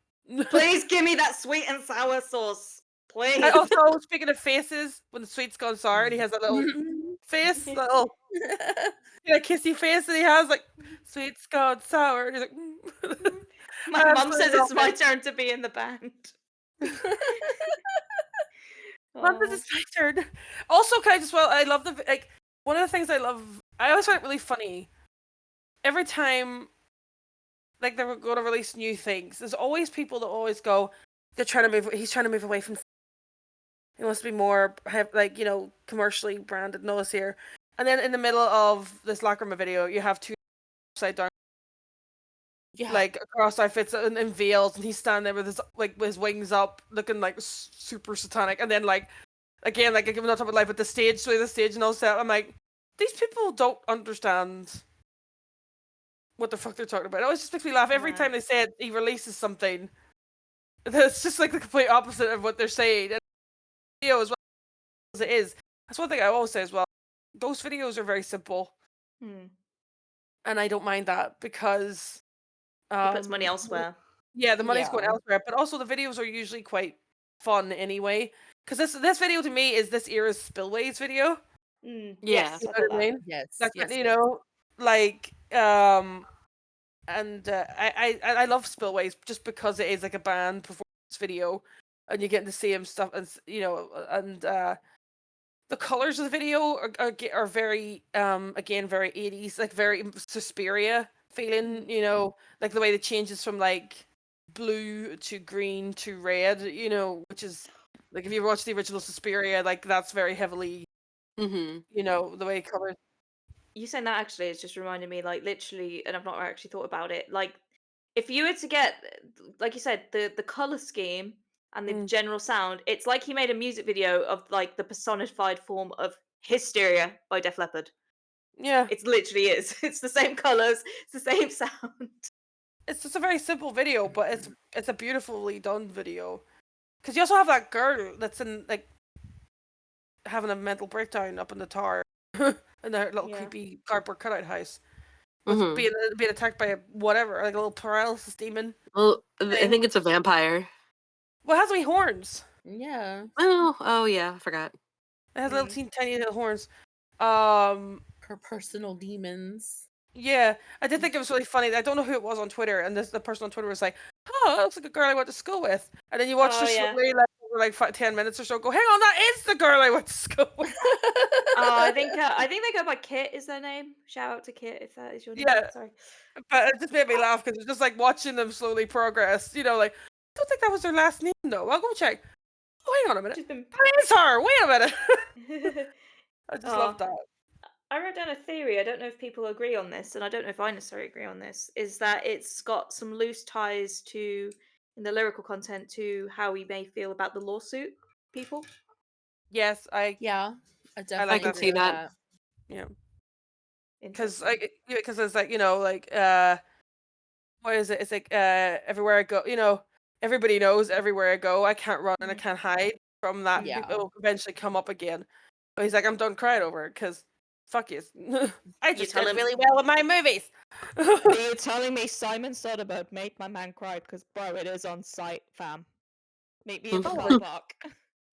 please give me that sweet and sour sauce. And Please. also, speaking of faces, when the sweet's gone sour, and he has that little face, little kissy face that he has, like sweet's gone sour. And he's like, My I mum absolutely says love it's my it. turn to be in the band. Mom, this is my turn. Also, can I just I love one of the things I love. I always find it really funny. Every time like they're going to release new things, there's always people that always go, they're trying to move. He's trying to move away from. He wants to be more like, you know, commercially branded and all this here. And then in the middle of this Lacrima video, you have two upside down, like cross outfits and veils, and he's standing there with his with his wings up, looking like super satanic. And then like again, like giving on top of life with the stage, so the stage and all set. I'm like, these people don't understand what the fuck they're talking about. It always just makes me laugh every time they say it, he releases something. It's just like the complete opposite of what they're saying. And video as well as it is. That's one thing I always say as well. Those videos are very simple. And I don't mind that because He puts money elsewhere. yeah, the money's going elsewhere, but also the videos are usually quite fun anyway. Because this video to me is this era's Spillways video. Yeah. Yes, You know what I mean? Yes. Like, Yes. you know, like and I love Spillways just because it is like a band performance video, and you get to see him stuff, and you know, and the colors of the video are very again very 80s, like very Suspiria feeling, you know, like the way it changes from like blue to green to red, you know, which is like if you watch the original Suspiria, like that's very heavily, Mm-hmm. you know, the way colors. You saying that actually is just reminding me, like, literally, and I've not actually thought about it. Like, if you were to get, like you said, the color scheme and the Mm. general sound, it's like he made a music video of like the personified form of Hysteria by Def Leppard. Yeah. It literally is. It's the same colors. It's the same sound. It's just a very simple video, but it's a beautifully done video. Because you also have that girl that's in like having a mental breakdown up in the tower in their little Yeah. creepy cardboard cutout house with Hmm. being attacked by a whatever, like a little paralysis demon Well, I thing. think it's a vampire. Well, it has wee horns. Yeah. Oh yeah, I forgot. It has little Mm. tiny little horns. Um, Her personal demons. yeah, I did think it was really funny. I don't know who it was on Twitter, and the person on Twitter was like, "Oh, that looks like a girl I went to school with." And then you watch Oh her yeah. slowly, like over like 10 minutes or so, go, "Hang on, that is the girl I went to school with." Oh, I think they go by Kit is their name. Shout out to Kit if that is your name. Yeah, Sorry. but it just made me laugh because it's just like watching them slowly progress. You know, like I don't think that was their last name though. I'll go check. Oh, hang on a minute. She's been. That is her. Wait a minute. I just love Oh, that. I wrote down a theory. I don't know if people agree on this, and I don't know if I necessarily agree on this. Is that it's got some loose ties to in the lyrical content to how we may feel about the lawsuit people. Yes, Yeah, I I I like definitely can that agree see with theory. that. that. Yeah, because Interesting. like because it's like like what is it? It's like everywhere I go, everybody knows everywhere I go, I can't run and I Mhm. can't hide from that. Mhm. Yeah. It'll eventually come up again. But he's like, I'm done crying over it because fuck you. I You just tell did him. really well with my movies. Are you telling me Simon Soderbergh made my man cry? Because, bro, it is on site, fam. Meet me in the car Probably. park.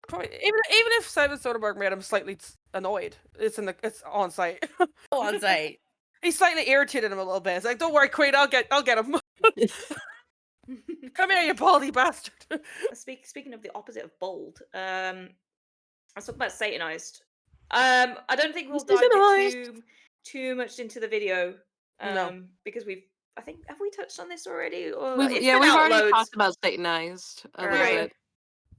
Probably, even if Simon Soderbergh made him slightly annoyed, it's on site. Oh, on site. He slightly irritated him a little bit. It's like, don't worry, Queen, I'll get him. Come here, you baldy bastard. Speaking of the opposite of bold, let's talk about Satanized. I don't think we'll This is dive it nice. too much into the video, No. because I think have we touched on this already, or We've it's yeah, been we've out already loads. talked about Satanized a little Right. bit.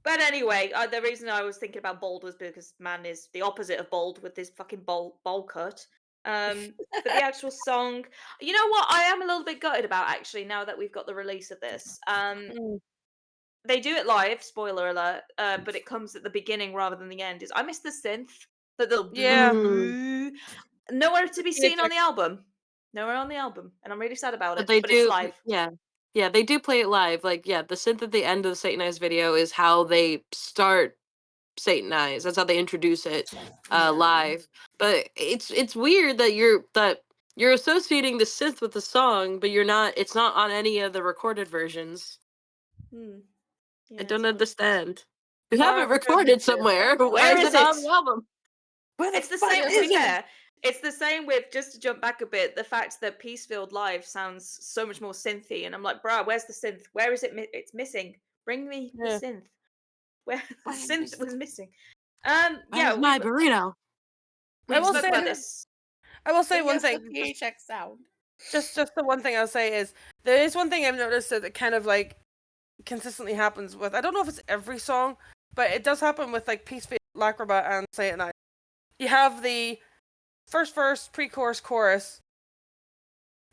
But anyway, the reason I was thinking about bold was because man is the opposite of bold with this fucking bowl cut. But the actual song, you know what? I am a little bit gutted about actually now that we've got the release of this. Mm. They do it live, spoiler alert, but it comes at the beginning rather than the end. I miss the synth, the little Yeah. Mm. blue. Nowhere to be seen on Phoenix. the album. Nowhere on the album, and I'm really sad about But it. they But it's do, live. yeah. Yeah, they do play it live. Like, yeah, the synth at the end of the Satanized video is how they start Satanized. That's how they introduce it Yeah. live. But it's weird that you're associating the synth with the song, but it's not on any of the recorded versions. Hmm. I Yeah, it's don't odd. understand. You have Or it recorded somewhere. Why Where is is it not on it? the album? Where the It's the fuck same. To be is it? fair, it's the same with just to jump back a bit. The fact that Peacefield Live sounds so much more synthy, and I'm like, bruh, where's the synth? Where is it? It's missing. Bring me the Yeah. synth. Where the synth Where's was missing. where's Yeah, my burrito? I we've will spoke say about this. I will say Bring one us the thing. PHX sound. Just the one thing I'll say is there is one thing I've noticed that it kind of like consistently happens with, I don't know if it's every song, but it does happen with like Peace Fade, Lacrima, and Say It Night. You have the first verse, pre-chorus, chorus,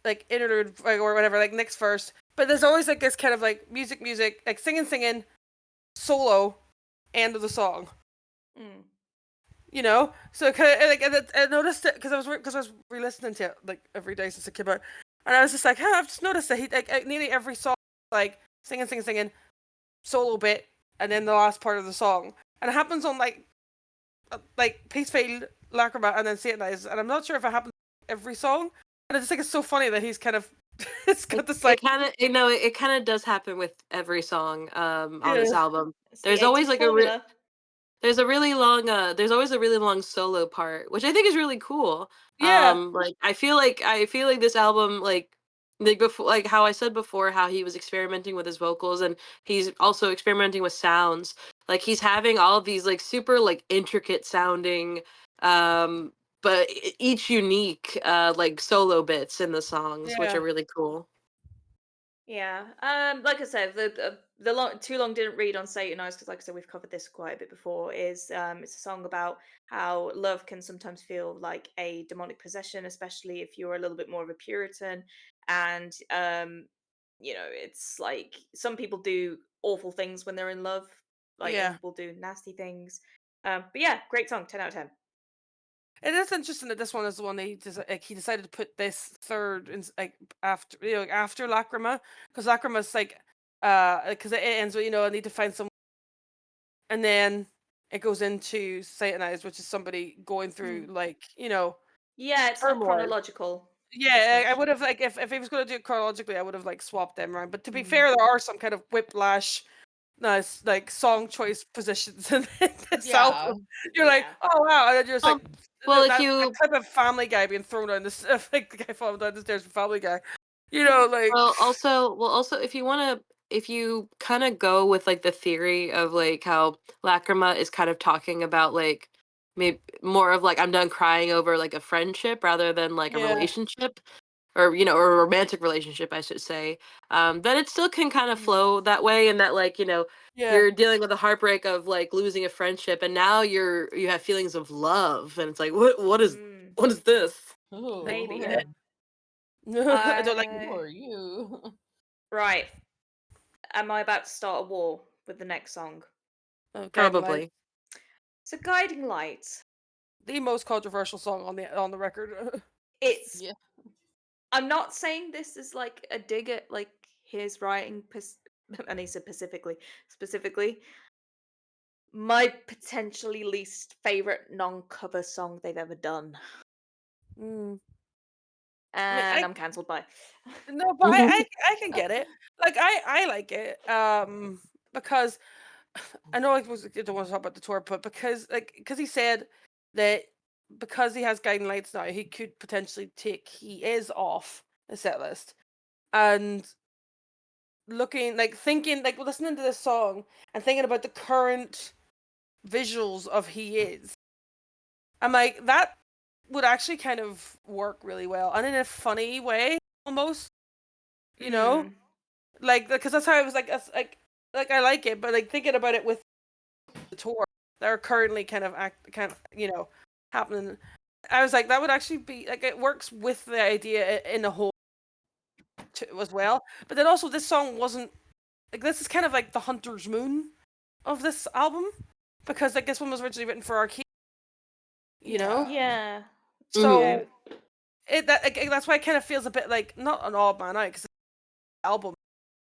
like interlude or whatever, like next verse. But there's always like this kind of like music, like singing, solo, end of the song. Mm. So kind of like I noticed it because I was re-listening to it like every day since it came out, and I was just like, I've just noticed that he like nearly every song like singing, solo bit, and then the last part of the song, and it happens on like Peace Fade, Lacrima, and then Satanize, and I'm not sure if it happens every song, and I just think it's so funny that he's kind of it's got this like It kind of it kind of does happen with every song on this yeah album. It's the There's always 80s like formula. there's a really long there's always a really long solo part, which I think is really cool. yeah Like I feel like this album like before, like how I said before, how he was experimenting with his vocals and he's also experimenting with sounds. Like he's having all of these like super like intricate sounding but each unique like solo bits in the songs, which yeah. are really cool. Yeah. Like I said, the long too long didn't read on Satan Eyes because, like I said, we've covered this quite a bit before. Is it's a song about how love can sometimes feel like a demonic possession, especially if you're a little bit more of a Puritan, and it's like some people do awful things when they're in love, like other Yeah. people do nasty things. But yeah, great song, 10 out of 10. It is interesting that this one is the one that he decided to put this third in, like after like after Lacrima, because Lacrima's like because it ends with I need to find some, and then it goes into Satanized, which is somebody going through Mm. like Yeah, it's not turmoil. chronological as Yeah, I much. would have like if he was going to do it chronologically, I would have like swapped them around. But to be Mm. fair, there are some kind of whiplash, nice like song choice positions in this Yeah. album. You're like, Yeah. oh wow, and then you're just Well, like well, if that you clip of Family Guy being thrown down this, like the guy falling down the stairs from Family Guy. Like well, also, if you kind of go with like the theory of like how Lacrima is kind of talking about like maybe more of like I'm done crying over like a friendship rather than like a yeah, relationship, or or a romantic relationship, I should say. Then it still can kind of Mm. flow that way, and that like yeah, you're dealing with the heartbreak of like losing a friendship, and now you have feelings of love, and it's like Mm. what is this? Maybe, yeah. yeah. Oh, I don't like who I are you? Right. Am I about to start a war with the next song? Guiding Light, Probably. So Guiding Light. the most controversial song on the record. It's Yeah. I'm not saying this is like a dig at like his writing and he said specifically my potentially least favorite non-cover song they've ever done. Mm. I mean, And I'm cancelled by. no, but I can get it. Like I like it. Because I know I don't want to talk about the tour, but because he said that because he has guiding lights now, he could potentially take he is off the set list. And thinking listening to this song and thinking about the current visuals of he is, I'm like that would actually kind of work really well and in a funny way almost, you know? Mm. Like because that's how I was like I like it, but like thinking about it with the tour that are currently kind of happening, I was like that would actually be like it works with the idea in the whole as well. But then also this song wasn't like this is kind of like the Hunter's Moon of this album because like this one was originally written for Arcade, you know. Yeah. Yeah. Hmm. Okay. So that's why it kind of feels a bit like not an odd man out because it's an album,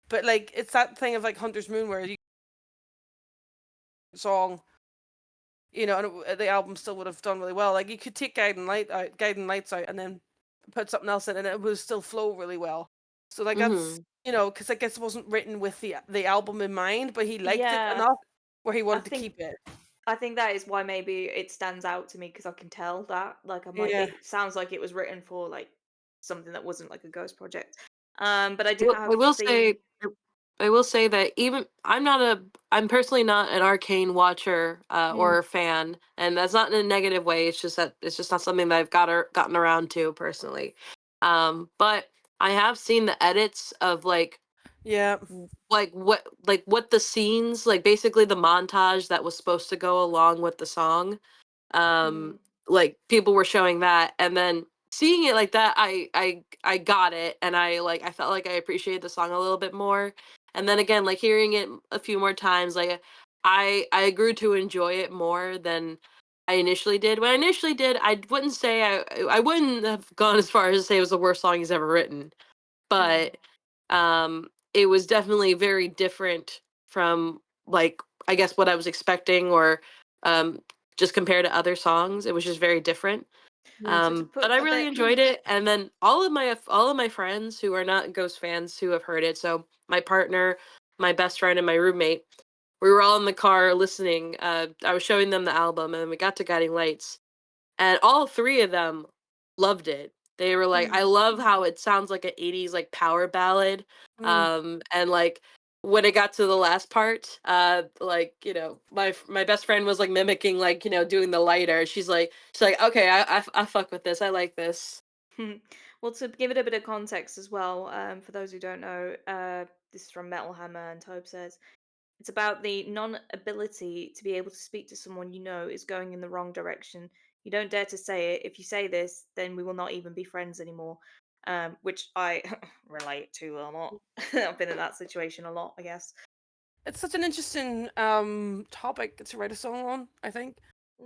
but like it's that thing of like Hunter's Moon where you song, and the album still would have done really well. Like you could take Guiding Lights out, and then put something else in, and it would still flow really well. So like that's Hmm. because I guess it wasn't written with the album in mind, but he liked it Yeah. enough where he I wanted to think keep it. I think that is why maybe it stands out to me because I can tell that like I'm like Yeah, it sounds like it was written for like something that wasn't like a ghost project. But I do Well, have the I will say that even I'm personally not an Arcane watcher mm, or fan, and that's not in a negative way. It's just that it's just not something that I've gotten around to personally. But I have seen the edits of yeah. like what the scenes, like basically the montage that was supposed to go along with the song. mm, um like people were showing that, and then seeing it like that, I got it, and I felt like I appreciated the song a little bit more. And then again, like hearing it a few more times, like I grew to enjoy it more than I initially did. When I initially did, I wouldn't say I wouldn't have gone as far as to say it was the worst song he's ever written, mm, but it was definitely very different from, like, I guess what I was expecting, or um just compared to other songs. It was just very different. so to But put I a really bit enjoyed it. And then all of my friends who are not Ghost fans who have heard it, so my partner, my best friend, and my roommate, we were all in the car listening. I was showing them the album, and then we got to Guiding Lights, and all three of them loved it. They were like, "I mm, love how it sounds like an '80s like power ballad." Mm. And like when it got to the last part, like my best friend was like mimicking, like doing the lighter. She's like, "Okay, I fuck with this. I like this." Well, to give it a bit of context as well, for those who don't know, this is from Metal Hammer, and Tobe says it's about the non-ability to be able to speak to someone you know is going in the wrong direction. You don't dare to say it. If you say this, then we will not even be friends anymore. Which I relate to a lot. I've been in that situation a lot, I guess. It's such an interesting topic to write a song on, I think,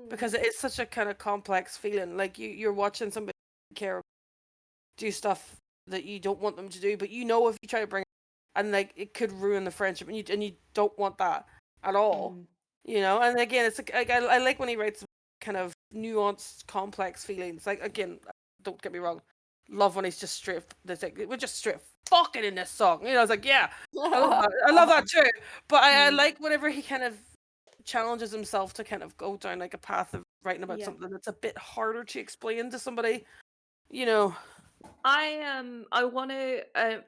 because it is such a kind of complex feeling. Like you're watching somebody you care do stuff that you don't want them to do, but you know if you try to bring and like it could ruin the friendship, and you don't want that at all, Mm. you know. And again, it's like I like when he writes kind of nuanced, complex feelings. Like again, don't get me wrong, love when he's just straight. There's like we're just straight fucking in this song, you know. I was like, yeah, I love that. I love that too. But I Mm. like whenever he kind of challenges himself to kind of go down like a path of writing about Yeah. something that's a bit harder to explain to somebody, you know. I want to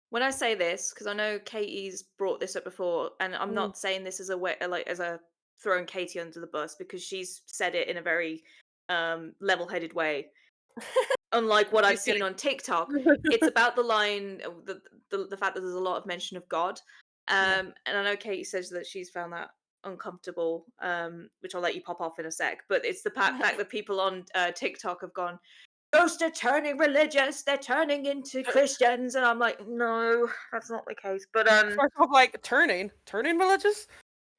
when I say this, because I know Katie's brought this up before, and I'm Mm. not saying this as a way, like as a throwing Katie under the bus, because she's said it in a very level-headed way. Unlike what I've Just seen kidding. on TikTok, it's about the line, the fact that there's a lot of mention of God. Yeah. And I know Katie says that she's found that uncomfortable, which I'll let you pop off in a sec. But it's the fact that people on TikTok have gone, ghosts are turning religious, they're turning into Christians, and I'm like, no, that's not the case. But First off, like turning religious.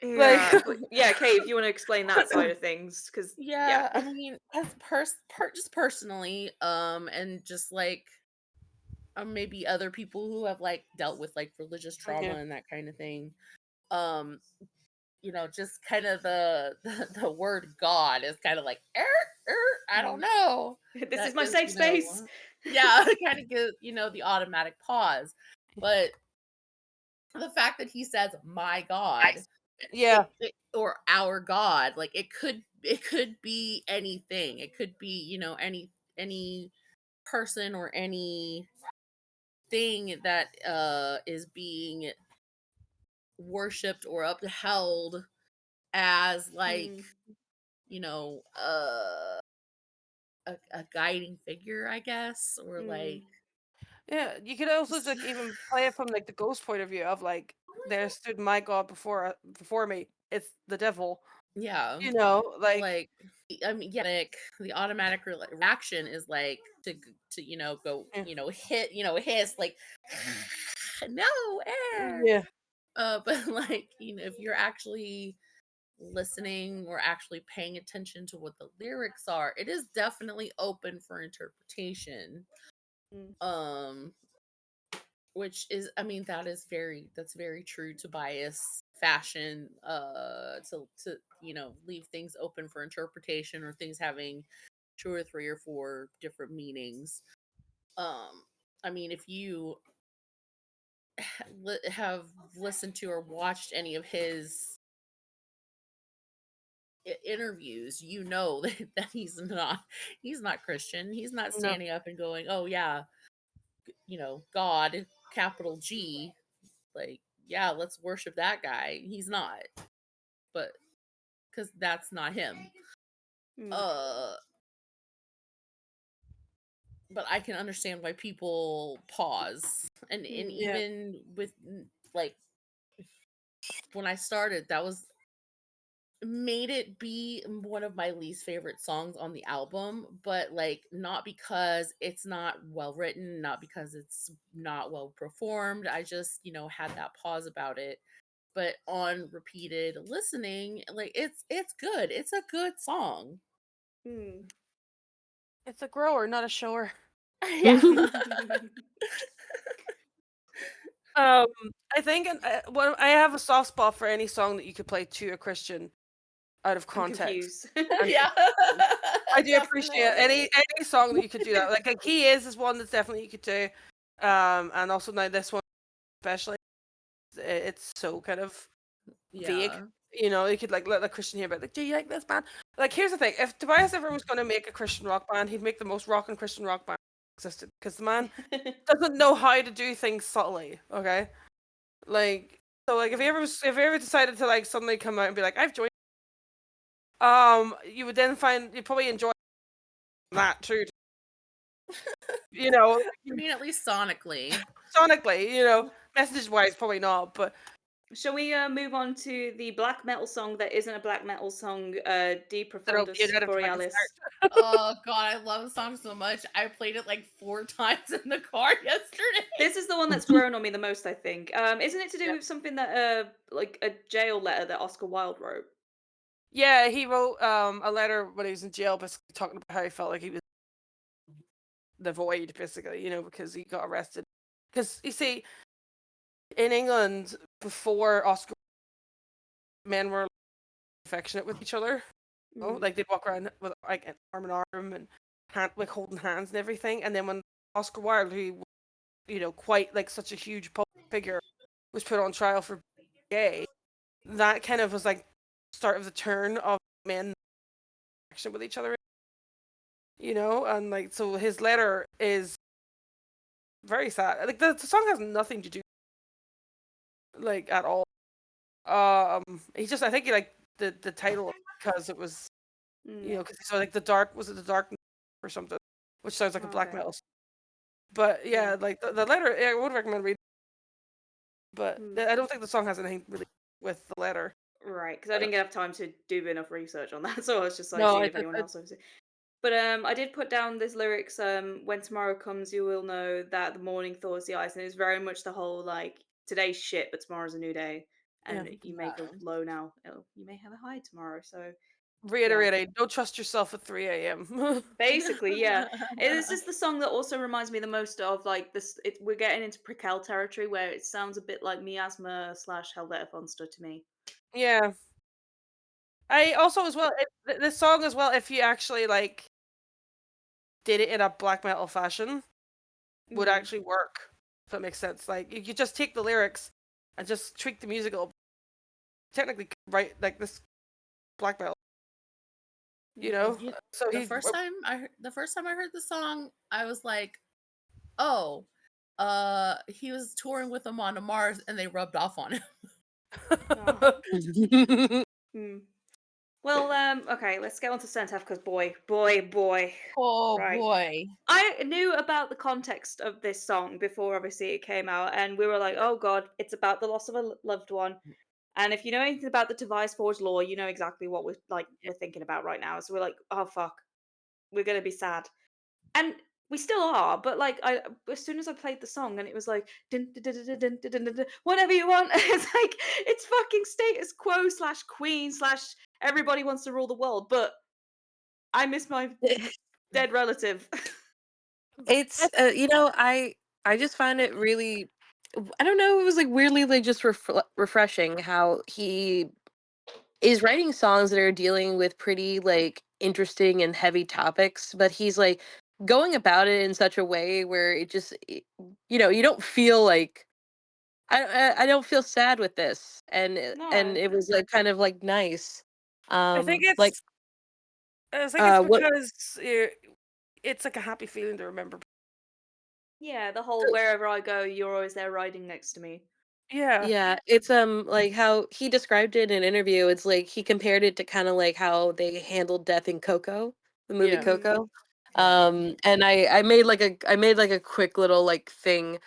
Like, yeah, but yeah, Kate, if you want to explain that side of things, because yeah, Yeah, I mean, as just personally, and just like maybe other people who have like dealt with like religious trauma yeah. and that kind of thing. Um, just kind of the word God is kind of like, I don't know. this is That my gives, safe space. yeah, kind of gives, the automatic pause. But the fact that he says my God, Yeah. or our God, like it could be anything. It could be, any person or any thing that is being worshipped or upheld as like, Mm, you know, a guiding figure, I guess, or like, mm, Yeah. You could also like even play it from like the ghost point of view of like there stood my God before me. It's the devil. yeah, You know, like like, I mean, yeah, like, the automatic reaction is like to go, yeah. hiss like, no air. Yeah. But like, if you're actually listening or actually paying attention to what the lyrics are, it is definitely open for interpretation. mm, Um, which is, I mean, that's very true to bias fashion, to leave things open for interpretation, or things having two or three or four different meanings. I mean, if you have listened to or watched any of his interviews, that he's not Christian. He's not No. standing up and going, "Oh yeah, God, capital G, like, yeah, let's worship that guy." He's not, but because that's not him. mm, Uh, but I can understand why people pause, and mm, Yeah. even with, like, when I started, that was made it be one of my least favorite songs on the album, but like, not because it's not well written, not because it's not well performed. I just, had that pause about it. But on repeated listening, like, it's good. It's a good song. mm. It's a grower, not a shower. Yeah. Um, I think well, I have a soft spot for any song that you could play to a Christian out of I'm context. confused. And Yeah. I do appreciate Definitely. any song that you could do that. Like he is one that's definitely you could do. And also now this one especially, it's so kind of vague. Yeah. You know, you could like let a Christian hear about like, do you like this band? Like here's the thing: if Tobias ever was going to make a Christian rock band, he'd make the most rockin' Christian rock band existed because the man doesn't know how to do things subtly. Okay, like so like if he ever decided to like suddenly come out and be like, I've joined, you would then find you'd probably enjoy that too. You know, I mean, at least sonically. sonically, message-wise, probably not, but Shall we move on to the black metal song that isn't a black metal song, De it'll be Profundis out of fucking Borealis? start. Oh god, I love the song so much. I played it like 4 times in the car yesterday. This is the one that's grown on me the most, I think. Isn't it to do Yeah. with something that, like a jail letter that Oscar Wilde wrote? Yeah, he wrote a letter when he was in jail, basically talking about how he felt like he was the void, basically, because he got arrested. Because you see, in England before Oscar, men were affectionate with each other. Like they'd walk around with like arm in arm and like holding hands and everything. And then when Oscar Wilde, who quite like such a huge public figure, was put on trial for being gay, that kind of was like start of the turn of men affectionate with each other. And like so his letter is very sad. Like the song has nothing to do like at all. He just I think he like the title because it was because he saw like the dark or something, which sounds like a black Okay. metal. But yeah, Yeah. like the letter, I would recommend reading. But Hmm. I don't think the song has anything really with the letter. Right, because I didn't get enough time to do enough research on that, so I was just like No, seeing if anyone else was. But I did put down this lyrics. When tomorrow comes, you will know that the morning thaws the ice, and it's very much the whole like today's shit, but tomorrow's a new day, Yeah. and you may feel low now. You may have a high tomorrow. So Reiterating, don't trust yourself at 3 a.m. basically, yeah, this is the song that also reminds me the most of like this. We're getting into Prequel territory where it sounds a bit like Miasma / Helvetica Monster to me. Yeah. I also as well this song as well. If you actually like did it in a black metal fashion, would actually work. If that makes sense. Like you could just take the lyrics and just tweak the musical. Technically, right? Like this black metal. Yeah, So the first time I heard the song, I was like, "Oh, he was touring with them on a Mars and they rubbed off on him." Hmm. Well, okay, let's get on to Centef because boy. Oh Right. boy. I knew about the context of this song before obviously it came out, and we were like, oh god, it's about the loss of a loved one. And if you know anything about the Device Forge lore, you know exactly what we're thinking about right now. So we're like, oh fuck, we're gonna be sad. And we still are, but like as soon as I played the song and it was like dun, dun, dun, dun, dun, dun, dun, dun, dun, whatever you want, it's like it's fucking status quo / queen / everybody wants to rule the world, but I miss my dead relative. It's I just find it really I don't know, it was like weirdly like just refreshing how he is writing songs that are dealing with pretty like interesting and heavy topics, but he's like going about it in such a way where you don't feel like I don't feel sad with this, and No. it was like kind of like nice. I think Like it's what because it's like a happy feeling to remember. Yeah, the whole wherever I go, you're always there riding next to me. Yeah. Yeah, it's like how he described it in an interview. It's like he compared it to kind of like how they handled death in Coco, the movie Yeah. Coco. Yeah. And I made like a quick little like thing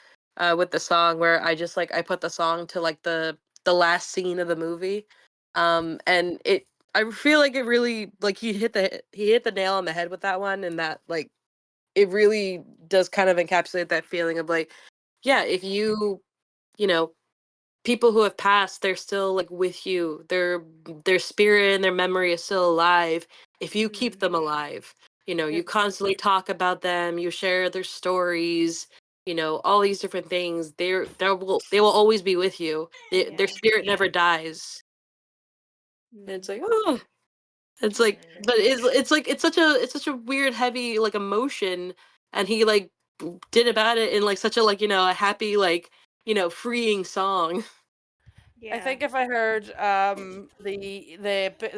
with the song where I put the song to like the last scene of the movie. And I feel like it really like he hit the nail on the head with that one, and that like it really does kind of encapsulate that feeling of like, yeah, if you know people who have passed, they're still like with you, their spirit and their memory is still alive if you keep them alive. You constantly talk about them, you share their stories, all these different things. They will always be with you. Their Yeah. spirit never dies. And it's like, oh, it's like, but it's such a weird heavy like emotion, and he like did about it in like such a like a happy like freeing song. I Yeah. think if I heard the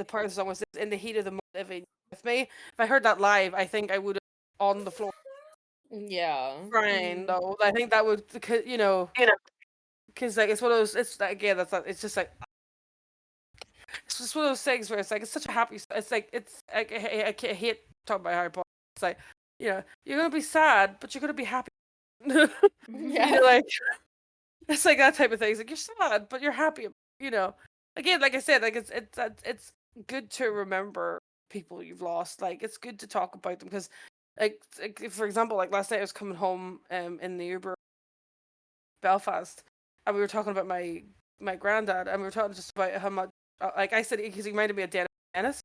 part of the song was in the heat of the moment living with me. If I heard that live, I think I would have on the floor Yeah. crying. Though I think that would because like it's one of those. It's like, again that's not, it's just like it's just one of those things where it's like it's such a happy. It's like it's like I hate talking about Harry Potter. It's like You're gonna be sad, but you're gonna be happy. Yeah. Like it's like that type of thing. It's like you're sad, but you're happy. Again, like I said, like it's good to remember people you've lost. Like it's good to talk about them because, like for example, like last night I was coming home in the Uber Belfast, and we were talking about my granddad, and we were talking just about how much, like I said, because he reminded me of Dennis,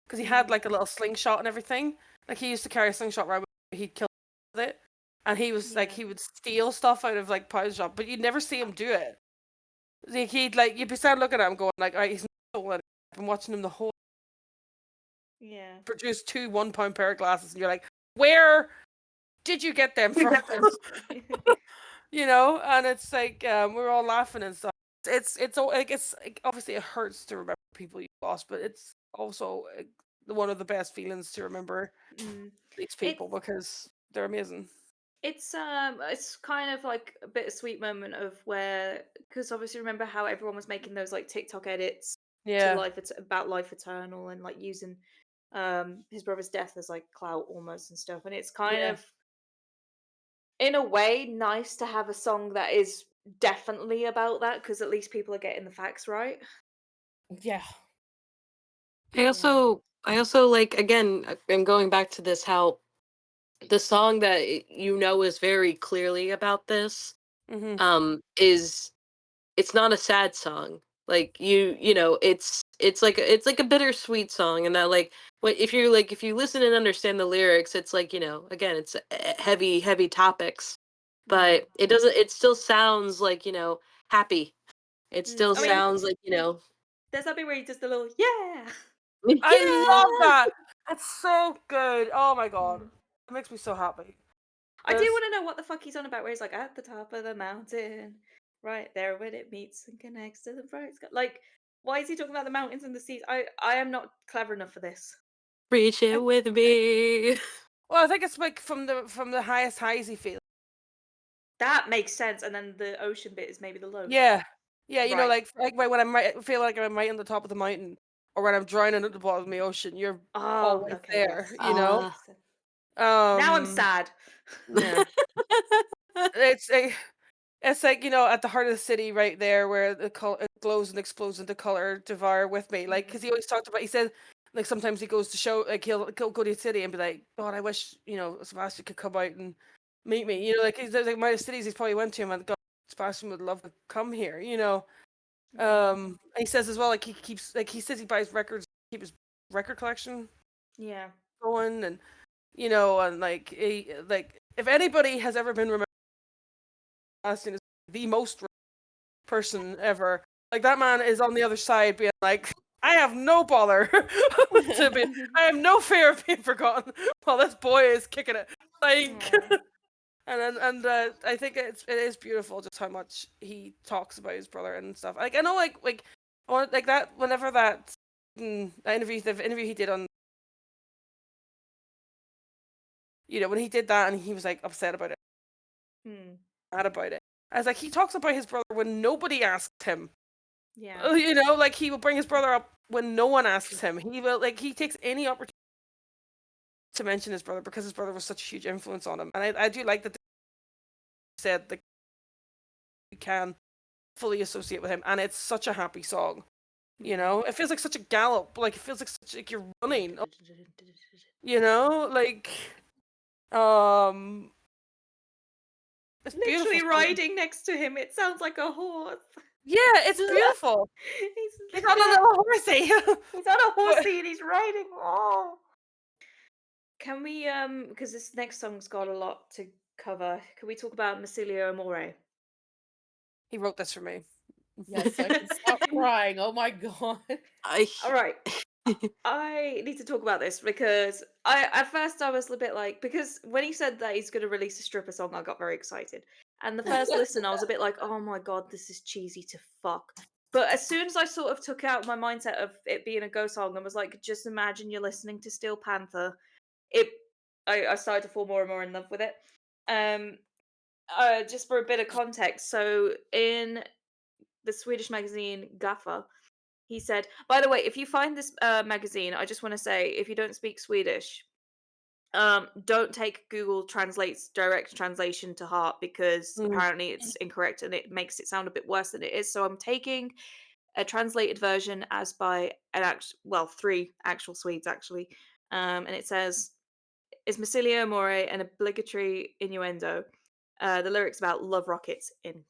because he had like a little slingshot and everything. Like he used to carry a slingshot around, he'd kill with it, and he was like he would steal stuff out of like pawn shop, but you'd never see him do it. Like you'd be standing looking at him going like, alright, he's not stolen. I've been watching him the whole produce 2 1-pound pair of glasses, and you're like, where did you get them from? And it's like we're all laughing and stuff. It's like it's like, obviously it hurts to remember people you lost, but it's also one of the best feelings to remember these people because they're amazing. It's kind of like a bittersweet moment of where, because obviously remember how everyone was making those like TikTok edits to Yeah. about Life Eternal and like using his brother's death as like clout almost and stuff, and it's kind Yeah. of in a way nice to have a song that is definitely about that, because at least people are getting the facts right. Yeah. I also like, again, I'm going back to this, how the song that is very clearly about this is, it's not a sad song. Like it's like a bittersweet song, and that, like, what if you listen and understand the lyrics, it's like, again, it's heavy topics, but it still sounds like, happy. It still I mean, sounds like, there's that bit where he does the little yeah. I yeah. love that. It's so good. Oh my god. It makes me so happy. I do want to know what the fuck he's on about, where he's like at the top of the mountain, right there when it meets and connects to the bright sky. Like, why is he talking about the mountains and the seas? I am not clever enough for this. Reach it with me. Well, I think it's like from the highest highs he feels. That makes sense, and then the ocean bit is maybe the lows. Yeah. Right. like when I'm feel like I'm right on the top of the mountain, or when I'm drowning at the bottom of the ocean, you're Oh, always okay, there, yes. Makes sense. Now I'm Um, sad. yeah. It's like, at the heart of the city right there where the it glows and explodes into color, devour with me. Like, because he always talked about, he said, like, sometimes he goes to show, like, he'll go to the city and be like, God, I wish, Sebastian could come out and meet me. Like, there's like amount of cities he's probably went to, and God, Sebastian would love to come here. He says as well, like, he says he buys records, keep his record collection Yeah. going, and, and like, if anybody has ever been remembered, Sebastian is the most person ever. Like, that man is on the other side being like, I have no bother I have no fear of being forgotten while this boy is kicking it. Like, and I think it is beautiful just how much he talks about his brother and stuff. Like, I know, like that whenever that the interview he did on, when he did that and he was like upset about it, mad about it. I was like, he talks about his brother when nobody asked him. Yeah. Like, he will bring his brother up when no one asks him. He will, like, he takes any opportunity to mention his brother because his brother was such a huge influence on him. And I do like that they said, like, you can fully associate with him, and it's such a happy song. It feels like such a gallop. Like, it feels like you're running. Like, it's literally beautiful. riding next to him. It sounds like a horse. Yeah, it's beautiful. He's on a little horsey. He's on a horsey and he's riding. Oh. Can we because this next song's got a lot to cover. Can we talk about Masilio Amore? He wrote this for me. Yes, so I can stop crying. Oh my god. All right. I need to talk about this because at first I was a bit like, because when he said that he's going to release a stripper song, I got very excited. And the first listen, I was a bit like, oh my god, this is cheesy to fuck. But as soon as I sort of took out my mindset of it being a ghost song and was like, just imagine you're listening to Steel Panther, I started to fall more and more in love with it. Just for a bit of context, so in the Swedish magazine Gaffa, he said, by the way, if you find this magazine, I just want to say, if you don't speak Swedish, Don't take Google Translate's direct translation to heart, because Mm. apparently it's incorrect and it makes it sound a bit worse than it is. So I'm taking a translated version as by three actual Swedes actually. And it says, "Is Massilia Amore an obligatory innuendo? The lyrics about love rockets in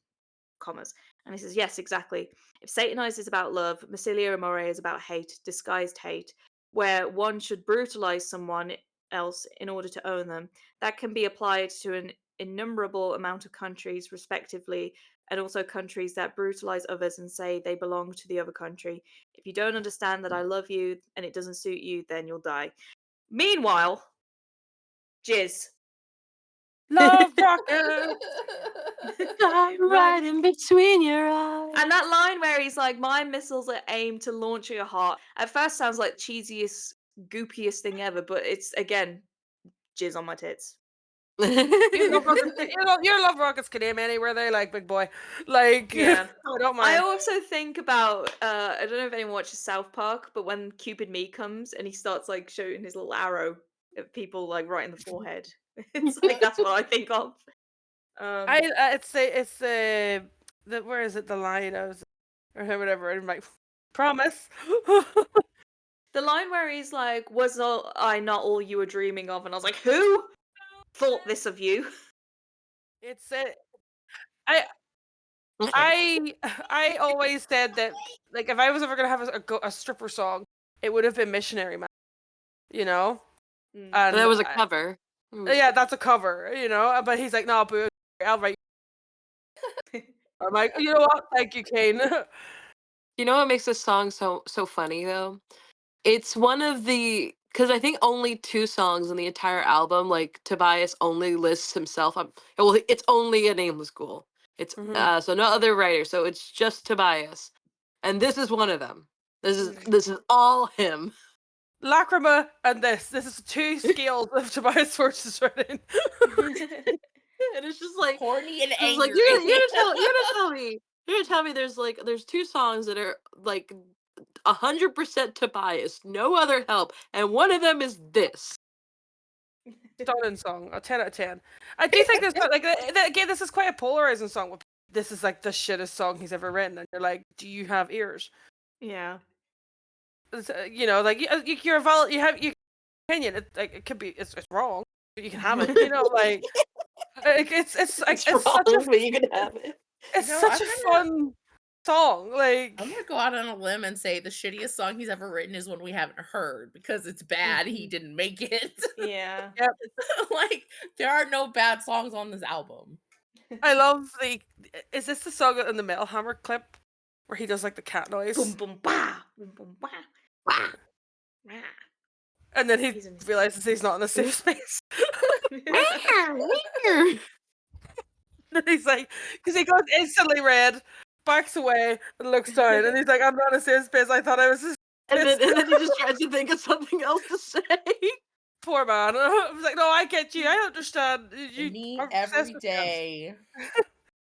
commas." And he says, "Yes, exactly. If Satanize is about love, Massilia Amore is about hate, disguised hate, where one should brutalize someone else in order to own them. That can be applied to an innumerable amount of countries, respectively, and also countries that brutalize others and say they belong to the other country. If you don't understand that I love you and it doesn't suit you, then you'll die." Meanwhile, Jizz. Love rocket. I'm right in between your eyes. And that line where he's like, "My missiles are aimed to launch at your heart," at first sounds like cheesiest, goopiest thing ever, but it's, again, jizz on my tits. You love rockets. You love rockets can aim anywhere they like, big boy. Like, Yeah. I don't I mind. also think about, I don't know if anyone watches South Park, but when Cupid Me comes and he starts, like, shooting his little arrow at people, like, right in the forehead. It's like, that's what I think of. It's the where is it, the line I was or whatever, and I'm like, promise. The line where he's like, "Was I not all you were dreaming of?" And I was like, "Who thought this of you?" It's I I always said that, like, if I was ever gonna have a stripper song, it would have been Missionary Man, you know. Mm. And That was a cover. yeah, that's a cover, you know. But he's like, "No, boo, I'll write." I'm like, you know what? Thank you, Kane. You know what makes this song so funny though? It's one of the, because I think only 2 songs in the entire album, like Tobias only lists himself. Well, it's only a nameless ghoul. It's Mhm. so no other writer, so it's just Tobias, and this is one of them. This is Mm. this is all him. Lacrima and this is 2 scales of Tobias Forge's writing. And it's just like, Horny and it's like angry. you're gonna tell me there's 2 songs that are like 100% Tobias, no other help, and one of them is this. Stunning song, a 10 out of 10. I do think there's like again, this is quite a polarizing song. This is like the shittest song he's ever written, and you're like, do you have ears? Yeah. You know, like you're valid. You have your opinion. It could be it's wrong, but you can have it. You know, like it's like It's it's wrong, such a but you can have it. it's You know, such I'm a gonna fun song. Like I'm gonna go out on a limb and say the shittiest song he's ever written is one we haven't heard because it's bad. He Mhm. didn't make it. Yeah. yep. Like there are no bad songs on this album. I love the. Is this the song in the Metal Hammer clip where he does like the cat noise? Boom boom bah. Boom boom bah. Wah. Rah. And then he He's in his realizes he's not in a safe space. And he's like, because he goes instantly red, backs away, and looks down, and he's like, "I'm not in a safe space. I thought I was a And then he just tries to think of something else to say. poor man." I was like, "No, I get you. I understand. You Me are obsessed every with cats." day.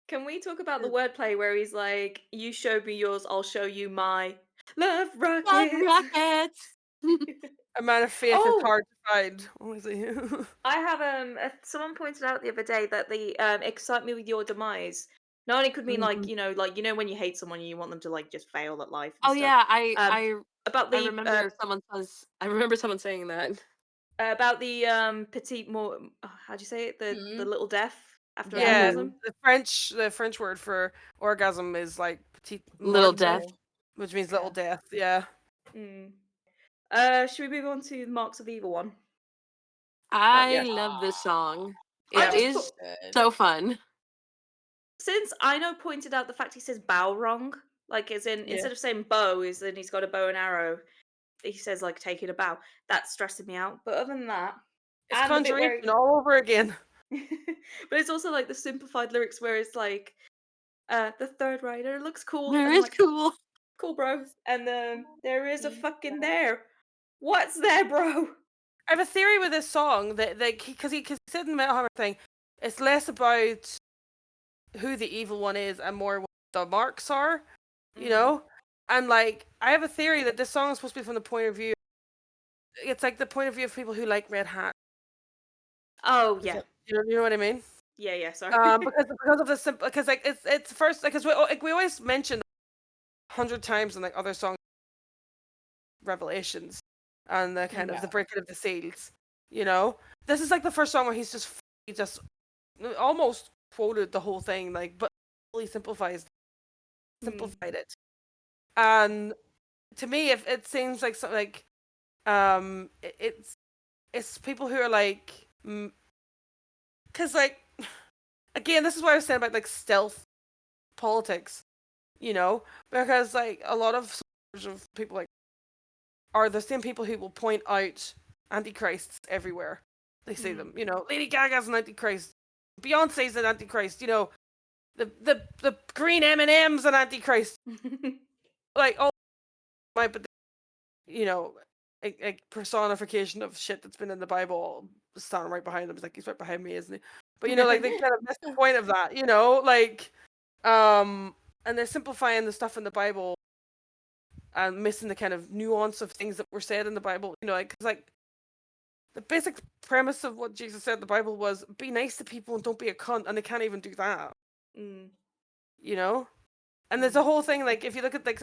Can we talk about the wordplay where he's like, "You showed me yours, I'll show you my love Love rockets." rockets. A man of faith is Oh, hard to find. Honestly. I have someone pointed out the other day that the "excite me with your demise" not only could mean like, Mhm. when you hate someone and you want them to like just fail at life and Oh stuff. yeah, Um, about I the remember someone saying that. petite more, how do you say it, the Hmm? little death after an Yeah. Yeah, orgasm. the French word for orgasm is like petite Little mort, death. Little. which means Yeah. little death. Yeah. Mm. Should we move on to the Marks of Evil one? I Yeah. love this song. I It Yeah. just put, is Good. so fun. since Ino pointed out the fact he says bow wrong, like as in Yeah. instead of saying bow, is then he's got a bow and arrow. He says like taking a bow. That's stressing me out. But other than that, It's and the bit where, conjuration all over again. but it's also like the simplified lyrics where it's like, the third rider looks cool, There and I'm is like, cool. cool, bro. And there is a Mm. fucking there. What's there, bro? I have a theory with this song that because he said in the Metal Hammer thing, it's less about who the evil one is and more what the marks are, you know. And like, I have a theory that this song is supposed to be from the point of view. It's like the point of view of people who like red hat, Oh Is yeah, that- you know what I mean? yeah. Sorry. Because of the simple, because like it's first, because we always mention 100 times in like other songs, Revelations, and the kind of the Yeah. breaking of the seals. You know, this is like the first song where he just almost quoted the whole thing, like, but really simplified it. And to me, if it seems like something like it's people who are like, because like again, this is what I was saying about like stealth politics, you know, because like a lot of people like are the same people who will point out antichrists everywhere they see them. You know, Lady Gaga's an antichrist, Beyonce's an antichrist. You know, the green M&M's an antichrist. Like, oh my, but you know, a personification of shit that's been in the Bible, standing right behind them. It's like he's right behind me, isn't he? But you know, like they kind of miss the point of that. You know, like and they're simplifying the stuff in the Bible and missing the kind of nuance of things that were said in the Bible. You know, like, 'cause, like the basic premise of what Jesus said in the Bible was be nice to people and don't be a cunt, and they can't even do that. You know, and there's a whole thing like if you look at like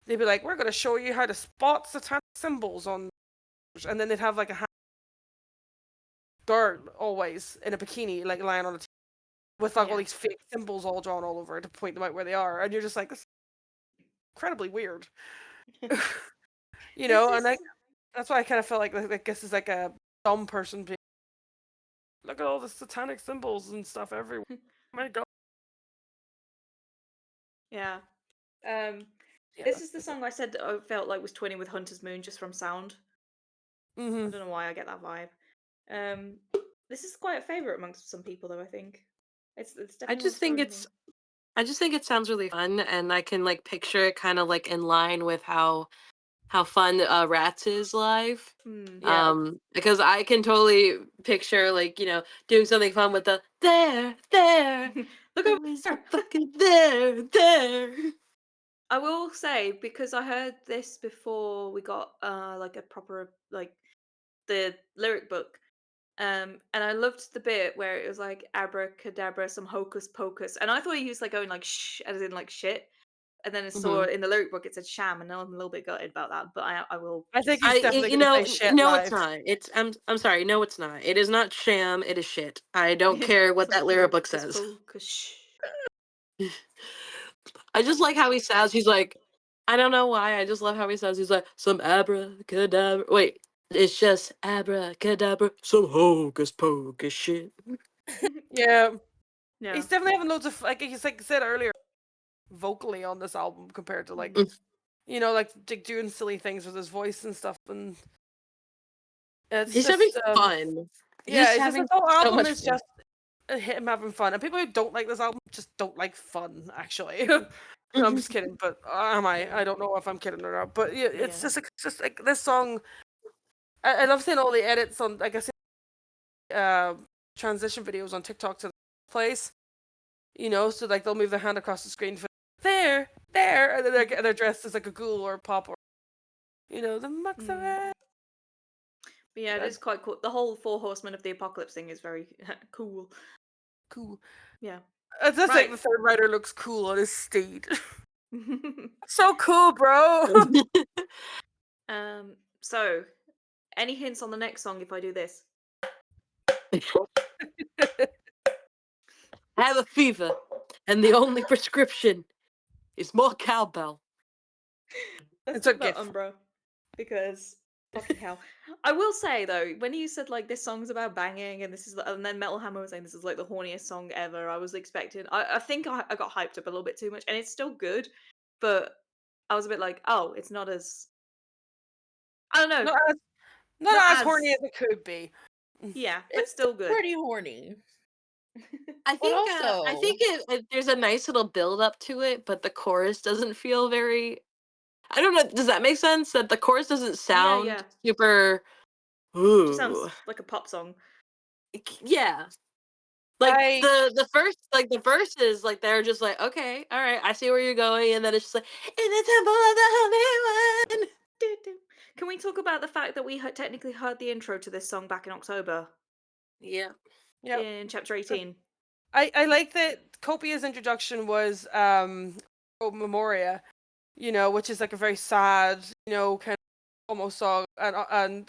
they'd be like, we're going to show you how to spot satanic symbols on, and then they'd have like a girl always in a bikini like lying on a with like all these fake symbols all drawn all over to point them out where they are, and you're just like, this is incredibly weird. You know, and like that's why I kind of felt like this is like a dumb person being, look at all the satanic symbols and stuff everywhere. Oh my God. Yeah. This is the song I said I felt like was twinning with Hunter's Moon just from sound. I don't know why I get that vibe. This is quite a favorite amongst some people, though. I think it's I definitely just what's think growing me. it sounds really fun, and I can like picture it kind of like in line with how fun Rats is live. Yeah. Because I can totally picture like, you know, doing something fun with the there, Look over always there. fucking there. I will say, because I heard this before we got like a proper like the lyric book. And I loved the bit where it was like abracadabra, some hocus pocus, and I thought he used like going like shh, as in like shit, and then I saw Mhm. in the lyric book it said sham, and I'm a little bit gutted about that, but I will. I think he's definitely You going to know, say shit no, it's live. not. I'm sorry, no, it's not. It is not sham. It is shit. I don't care what Some that lyric book hocus says. pocus, shh. I just like how he sounds. He's like, I don't know why. I just love how he sounds. He's like, some abracadabra. Wait, it's just abracadabra. Some hocus pocus shit. Yeah. Yeah. He's definitely having loads of, like he's like said earlier, vocally on this album compared to like, you know, like doing silly things with his voice and stuff, and it's He's having just fun. yeah, He's it's just having this whole so album much is fun. just him having fun, and people who don't like this album just don't like fun. Actually, no, I'm just kidding. But am I? I don't know if I'm kidding or not. But yeah, it's just like this song. I love seeing all the edits on, like I said, transition videos on TikTok to the place. You know, so like they'll move their hand across the screen for there, and then they're dressed as like a ghoul or a pop or, you know, the mucks are. But yeah, it is quite cool. The whole Four Horsemen of the Apocalypse thing is very cool. Cool. Yeah. It's just like Right. the third rider looks cool on his steed. So cool, bro. So any hints on the next song if I do this? I have a fever, and the only prescription is more cowbell. Let's It's a talk about gift. Umbro, because fucking hell. I will say though, when you said like this song's about banging and this is, and then Metal Hammer was saying this is like the horniest song ever, I was expecting. I think I got hyped up a little bit too much, and it's still good, but I was a bit like, oh, it's not as, I don't know, Not as horny as it could be. yeah, but It's still good. pretty horny. I But think also, there's a nice little build up to it, but the chorus doesn't feel very. I don't know. Does that make sense? That the chorus doesn't sound Yeah. super. Just sounds Ooh, like a pop song. yeah. Like I the first, like the verses, like they're just like, okay, all right, I see where you're going, and then it's just like in the temple of the Holy One. Can we talk about the fact that we technically heard the intro to this song back in October Yeah. Yeah. in chapter 18? I like that Copia's introduction was O Memoria, which is like a very sad, kind of almost song, and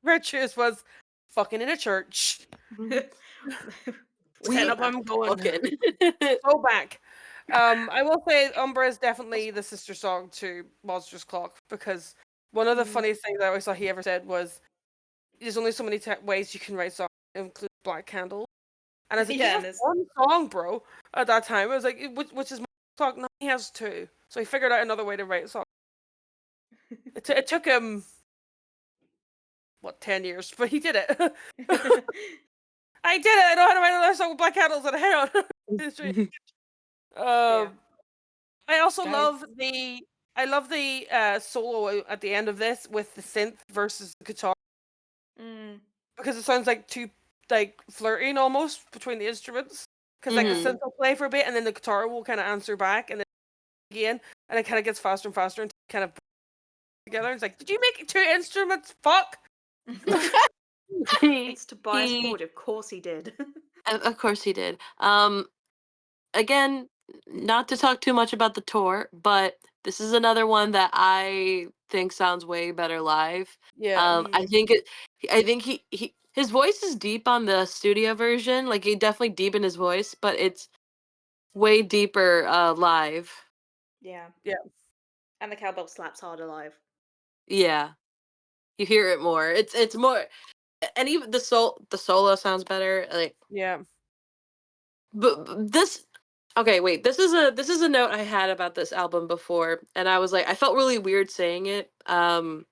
Richards was fucking in a church. Setting up, I'm going. Fucking. Go back. I will say Umbra is definitely the sister song to Monsters Clock, because one of the funniest things I always saw he ever said was, "There's only so many ways you can write songs, include Black Candle." And I was like, Yeah, "You and have it's- one song, bro." At that time, I was like, "Which is Monsters Clock?" No, he has two. So he figured out another way to write a song. It took him 10 years, but he did it. I did it. I know how to write another song with Black Candles and hang on. Yeah. I also Guys. love the solo at the end of this with the synth versus the guitar, because it sounds like too flirting almost between the instruments, because like the Mhm. synth will play for a bit and then the guitar will kind of answer back and then again, and it kind of gets faster and faster and kind of together. It's like, did you make two instruments? Fuck. It's Tobias He- Ford. Of course he did. of course he did. Again, not to talk too much about the tour, but this is another one that I think sounds way better live. Yeah. I think his voice is deep on the studio version. Like, he definitely deepened his voice, but it's way deeper live. Yeah. Yeah. And the cowbell slaps hard alive. Yeah, you hear it more. It's more, and even the solo sounds better. Like, Yeah. but this. Okay, wait. This is a note I had about this album before, and I was like, I felt really weird saying it. And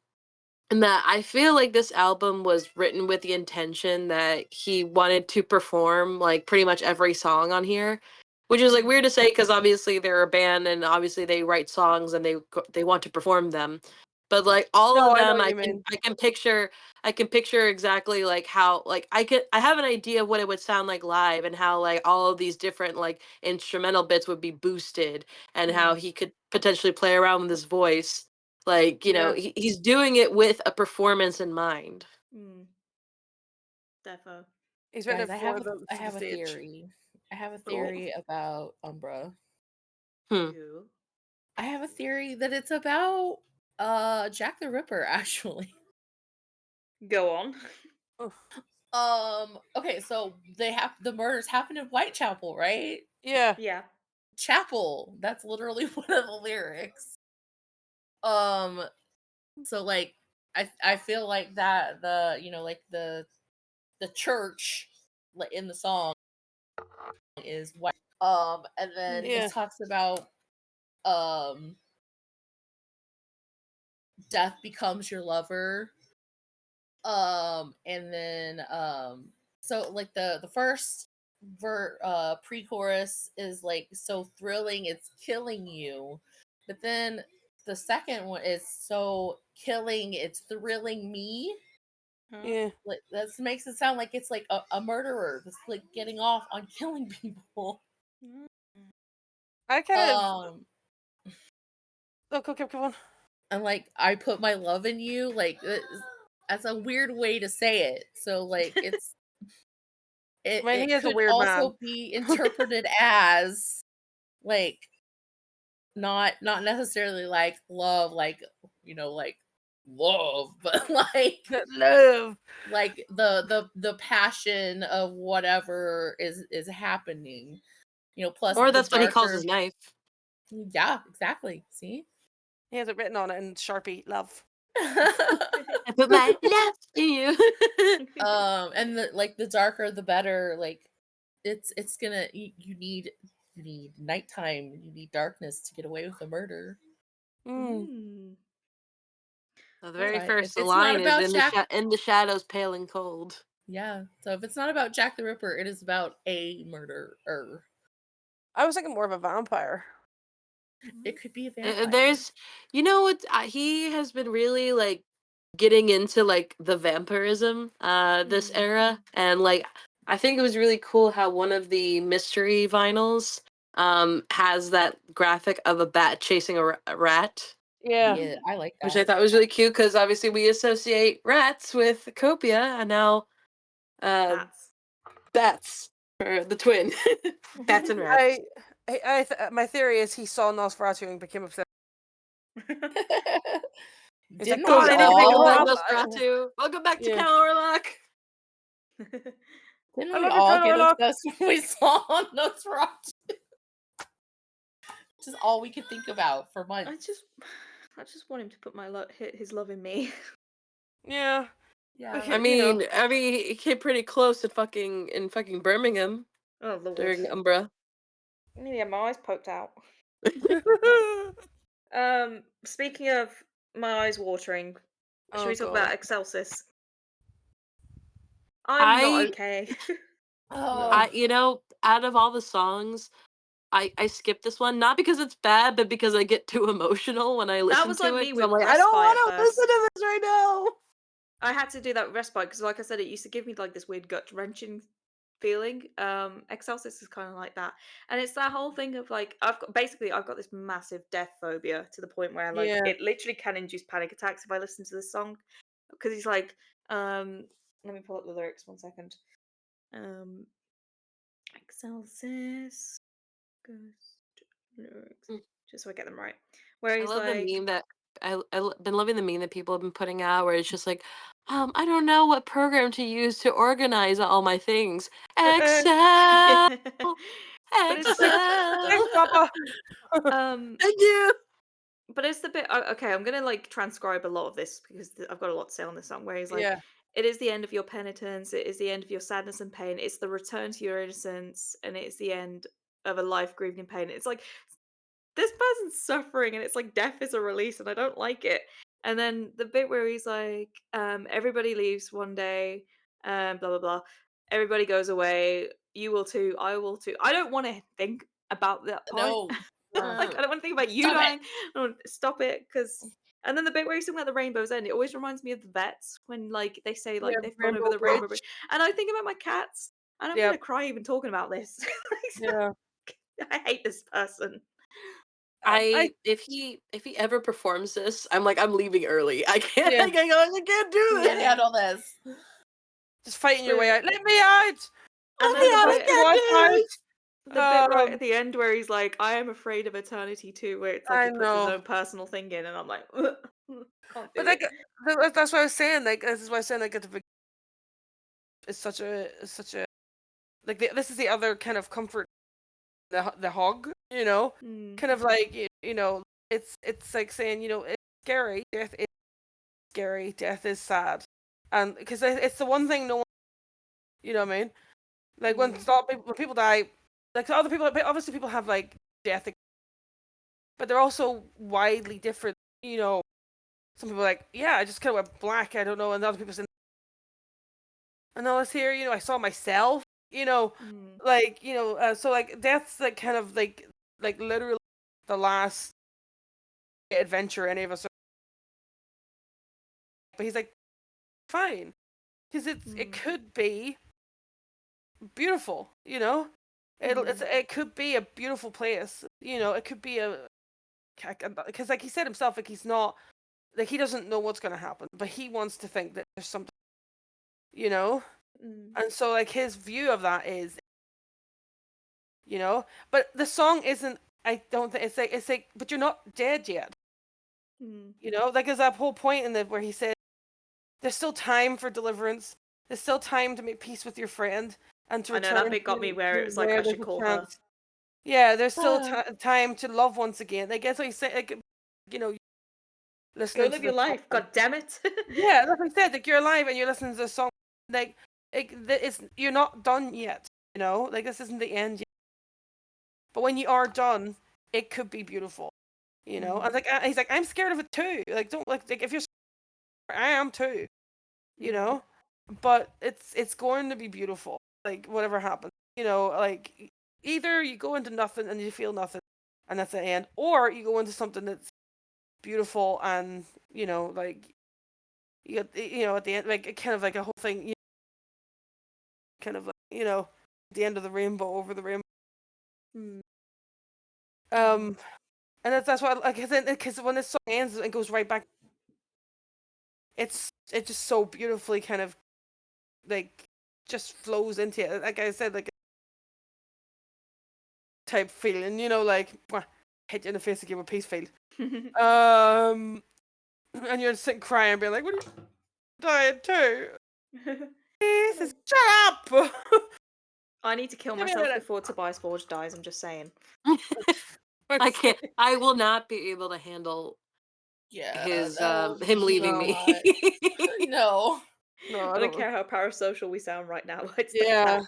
that I feel like this album was written with the intention that he wanted to perform like pretty much every song on here, which is like weird to say because obviously they're a band and obviously they write songs and they want to perform them. But like all No, of I know them, what you mean. I can picture exactly like how like I have an idea of what it would sound like live and how like all of these different like instrumental bits would be boosted and how he could potentially play around with his voice. Like, Yeah. he's doing it with a performance in mind. Defo. He's written Guys, it I for have the I for the have a stage. theory. I have a theory about Umbra. Hmm. Who? I have a theory that it's about Jack the Ripper, actually. Go on. Okay, so the murders happened in Whitechapel, right? Yeah. Yeah. Chapel. That's literally one of the lyrics. So like I feel like that like the church in the song is white. And then Yeah. it talks about death becomes your lover. And then so like the first pre-chorus is like so thrilling it's killing you, but then the second one is so killing it's thrilling me. Yeah. Like that makes it sound like it's like a murderer that's like getting off on killing people. I kind of. um Oh, keep going. and like I put my love in you, like that's a weird way to say it, so like it's I mean, it he is a could weird man. also be interpreted as like not necessarily like love, like like love, but like Love. like the passion of whatever is happening, plus Or the that's what he calls darker. his knife. Yeah, exactly. See. He has it written on it in Sharpie. Love. I put my love to you. And the darker the better, like it's gonna you need nighttime, you need darkness to get away with a murder. The That's very why if first it's not line is about Jack, in the shadows, pale and cold. yeah, so if it's not about Jack the Ripper, it is about a murderer. I was thinking more of a vampire. It could be a vampire. There's, what he has been really like getting into like the vampirism this era, and like I think it was really cool how one of the mystery vinyls has that graphic of a bat chasing a rat. Yeah. Yeah, I like which I that. thought was really cute because obviously we associate rats with Copia, and now That's bats for the twin. Bats and rats. My theory is he saw Nosferatu and became obsessed. He's like, Didn't God, we I need to make a Oh, all? map. Nosferatu. Welcome back to Yeah. Calorlock. Didn't I we love you, all get Colorlock. obsessed when we saw Nosferatu? Which is all we could think about for months. I just want him to put his love in me. Yeah. Yeah. Okay, I you know. mean, he came pretty close at fucking Birmingham Oh lord. during Umbra. I nearly had my eyes poked out. Speaking of my eyes watering, should Oh, we talk God. about Excelsis? I'm not I, okay. Oh, out of all the songs, I skipped this one, not because it's bad, but because I get too emotional when I listen was to like it. me 'Cause I'm with like, I don't Respite at want to listen first. to this right now. I had to do that with Respite because, like I said, it used to give me like this weird gut wrenching feeling. Excelsis is kind of like that, and it's that whole thing of like I've got this massive death phobia to the point where like Yeah. it literally can induce panic attacks if I listen to this song because he's like, let me pull up the lyrics 1 second. Excelsis lyrics, Mm. just so I get them right. Where I he's love the like, meme that been loving the meme that people have been putting out, where it's just like, I don't know what program to use to organize all my things. Excel, but it's like, Thanks, Excel. Papa. Thank you. but it's the bit. Okay, I'm gonna like transcribe a lot of this because I've got a lot to say on this song. Where he's like, Yeah. "It is the end of your penitence. It is the end of your sadness and pain. It's the return to your innocence, and it's the end of a life grieved in pain." It's like this person's suffering, and it's like death is a release, and I don't like it. And then the bit where he's like, "Everybody leaves one day, blah blah blah. Everybody goes away. You will too. I will too." I don't want to think about that part. no. Like I don't want to think about you Stop it. dying. I don't stop it because. And then the bit where he's talking about the rainbow's end, it always reminds me of the vets when like they say like Yeah, they've gone over Rainbow the rainbow Bridge. bridge, and I think about my cats, and I'm Yep. gonna cry even talking about this. Yeah. I hate this person. If he ever performs this, I'm like, I'm leaving early. I can't. Yeah. I can't do Can't this. handle this. Just fighting your way But- out. Let me out! And Let then me the out, I bit, can't do this. the bit right Um, at the end where he's like, "I am afraid of eternity too," where it's like I he puts his know. own personal thing in, and I'm like, can't do But like it. that's what I was saying. Like this is why I was saying like it's such a like this is the other kind of comfort the hog. Mm. Kind of like it's like saying it's scary. Death is scary. Death is sad, and because it's the one thing no one. You know what I mean? Like when people die, like other people, obviously people have like death, but they're also widely different. Some people are like, yeah, I just kind of went black. I don't know, and other people say, and I was here. I saw myself. Mm. Like so like death's like kind of like literally the last adventure any of us. But he's like, fine, because it could be beautiful. It could be a beautiful place. It could be because like he said himself, like he's not like he doesn't know what's gonna happen, but he wants to think that there's something, and so like his view of that is, but the song isn't. I don't think it's like, but you're not dead yet. Like there's that whole point in the where he said, "There's still time for deliverance. There's still time to make peace with your friend and to I know return that bit got me to where it was like where I there's should a call her. chance." Yeah, there's still time to love once again. Like that's what he said. Like, Go listening to live your the life, song. god damn it. Yeah, that's what I said. Like you're alive and you're listening to the song. Like, you're not done yet. Like this isn't the end yet. But when you are done, it could be beautiful. And like he's like, I'm scared of it too. Like don't like if you're scared, I am too. But it's going to be beautiful. Like whatever happens. Like either you go into nothing and you feel nothing, and that's the end, or you go into something that's beautiful and like you get at the end like kind of like a whole thing. Kind of like the end of the rainbow over the rainbow. And that's why, like, because when this song ends and goes right back, it's just so beautifully kind of like just flows into it. Like I said, like type feeling, like hit you in the face to give a peace feel. And you're sitting crying, being like, "What are you dying too? Jesus, shut up!" I need to kill Give me a myself minute. before Tobias Forge dies. I'm just saying. I can't. I will not be able to handle Yeah, his that'll him be leaving a me. lot. No. No, I don't care how parasocial we sound right now. It's the Yeah. fact.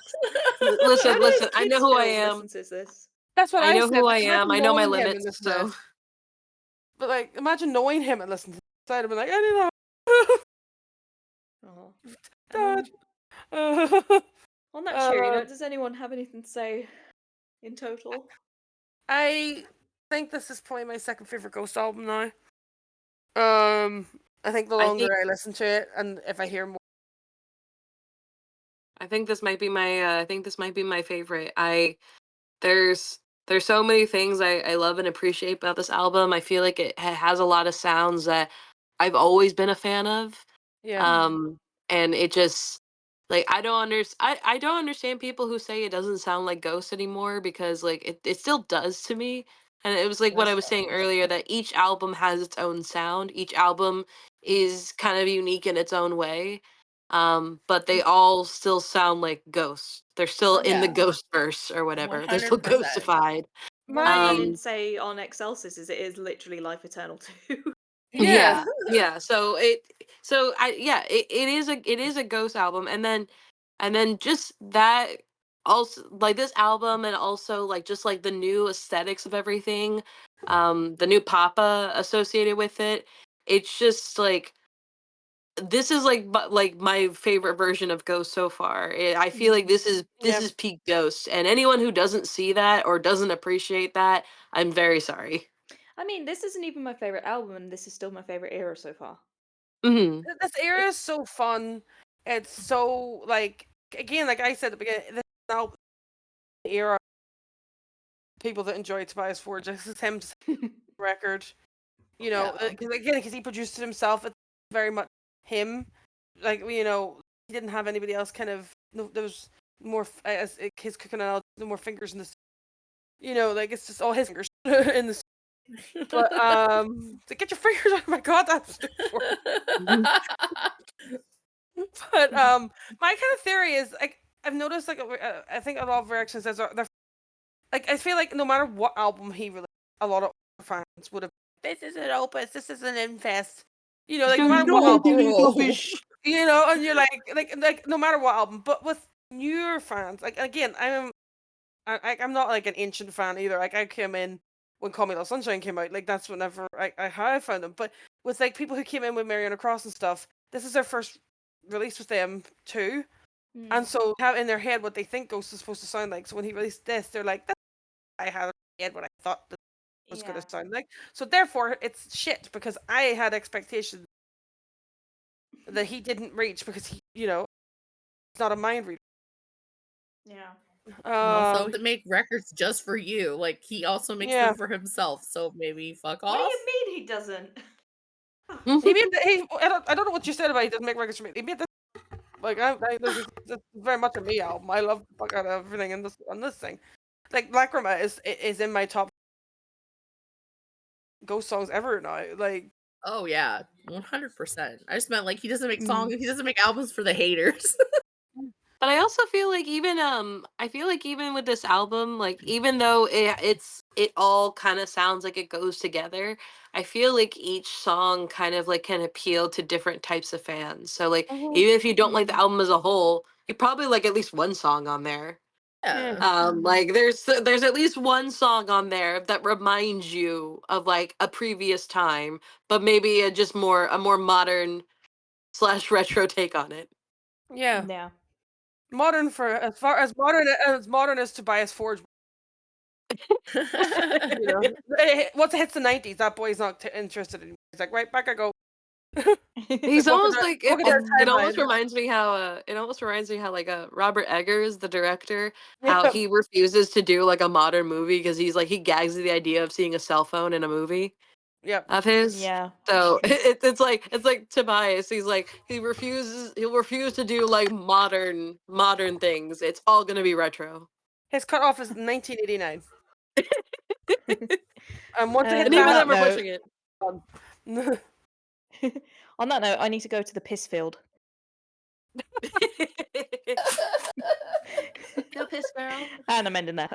Listen, How do his I know kids who I feel am. listen to this? That's what I I know said. who Like, I am. imagine I know my knowing him limits. and listening to So this. But like, imagine knowing him and listening to this. I'd have been like, I don't Oh. know. On that cheery Uh, note, does anyone have anything to say in total? I think this is probably my second favorite Ghost album now. I think the I longer think I listen to it, and if I hear more, I think this might be my favorite. There's so many things I love and appreciate about this album. I feel like it has a lot of sounds that I've always been a fan of. yeah, And it just like I don't understand people who say it doesn't sound like Ghost anymore, because like it still does to me. And it was like what I That's was saying earlier, that each album has its own sound. Each album is kind of unique in its own way. But they all still sound like Ghosts. They're still oh in the yeah, Ghost verse or whatever. They're still 100%. ghostified. One thing I my didn't Um say on Excelsis is it is literally Life Eternal too. yeah, yeah. It is a Ghost album, and then just that, also like this album, and also like just like the new aesthetics of everything, the new Papa associated with it. It's just like this is like my favorite version of Ghost so far. I feel like this yeah. is peak Ghost, and anyone who doesn't see that or doesn't appreciate that, I'm very sorry. I mean, this isn't even my favorite album, and this is still my favorite era so far. Hmm. This era is so fun. It's so like again, like I said at the beginning, this is now the era. People that enjoy Tobias Forge, this is him record. Yeah. Because he produced it himself. It's very much him. Like he didn't have anybody else. Kind of, no, there was more as his cooking out. The more fingers in this. Like it's just all his fingers in this. But to get your fingers. Oh my god, that's. But my kind of theory is like I've noticed like I think a lot of reactions says they're like I feel like no matter what album he released, a lot of fans would have this is an opus, this is an infest. Like no matter what No, album, bro. and you're like no matter what album, but with newer fans, like again, I'm not like an ancient fan either. Like I came in when Call Me Little Sunshine came out, like that's whenever I found them. But with like people who came in with Mariana Cross and stuff, this is their first release with them too. And so have in their head what they think Ghost is supposed to sound like. So when he released this, they're like, I had in my head what I thought this was going to sound like. So therefore, it's shit because I had expectations that he didn't reach because he's not a mind reader. Yeah. And also Um, to make records just for you. Like he also makes yeah. them for himself. So maybe fuck What do off. you mean he doesn't? I don't know what you said about he doesn't make records for me. He made this like this is very much a me album. I love the fuck out of everything in this thing. Like Lacrima is in my top Ghost songs ever now. Like Oh yeah, 100%. I just meant like he doesn't make songs. He doesn't make albums for the haters. But I also feel like even with this album, like even though it all kind of sounds like it goes together, I feel like each song kind of like can appeal to different types of fans. So like even if you don't like the album as a whole, you probably like at least one song on there. Yeah. Like there's at least one song on there that reminds you of like a previous time, but maybe a more modern slash retro take on it. yeah. Yeah. Modern for as modern as Tobias Forge. Once it hits the 90s, that boy's not interested anymore. He's like, right back I go. He's Like, almost like look at their it almost timeline. reminds me how like Robert Eggers, the director, how Yep. he refuses to do like a modern movie because he's like he gags at the idea of seeing a cell phone in a movie Yep. of his. Yeah. So it's like Tobias. He'll refuse to do like modern things. It's all gonna be retro. His cutoff is 1989. Once it And hits even on that, then, that we're note, pushing it. on that note, I need to go to the piss field. Go piss, girl. And I'm ending there.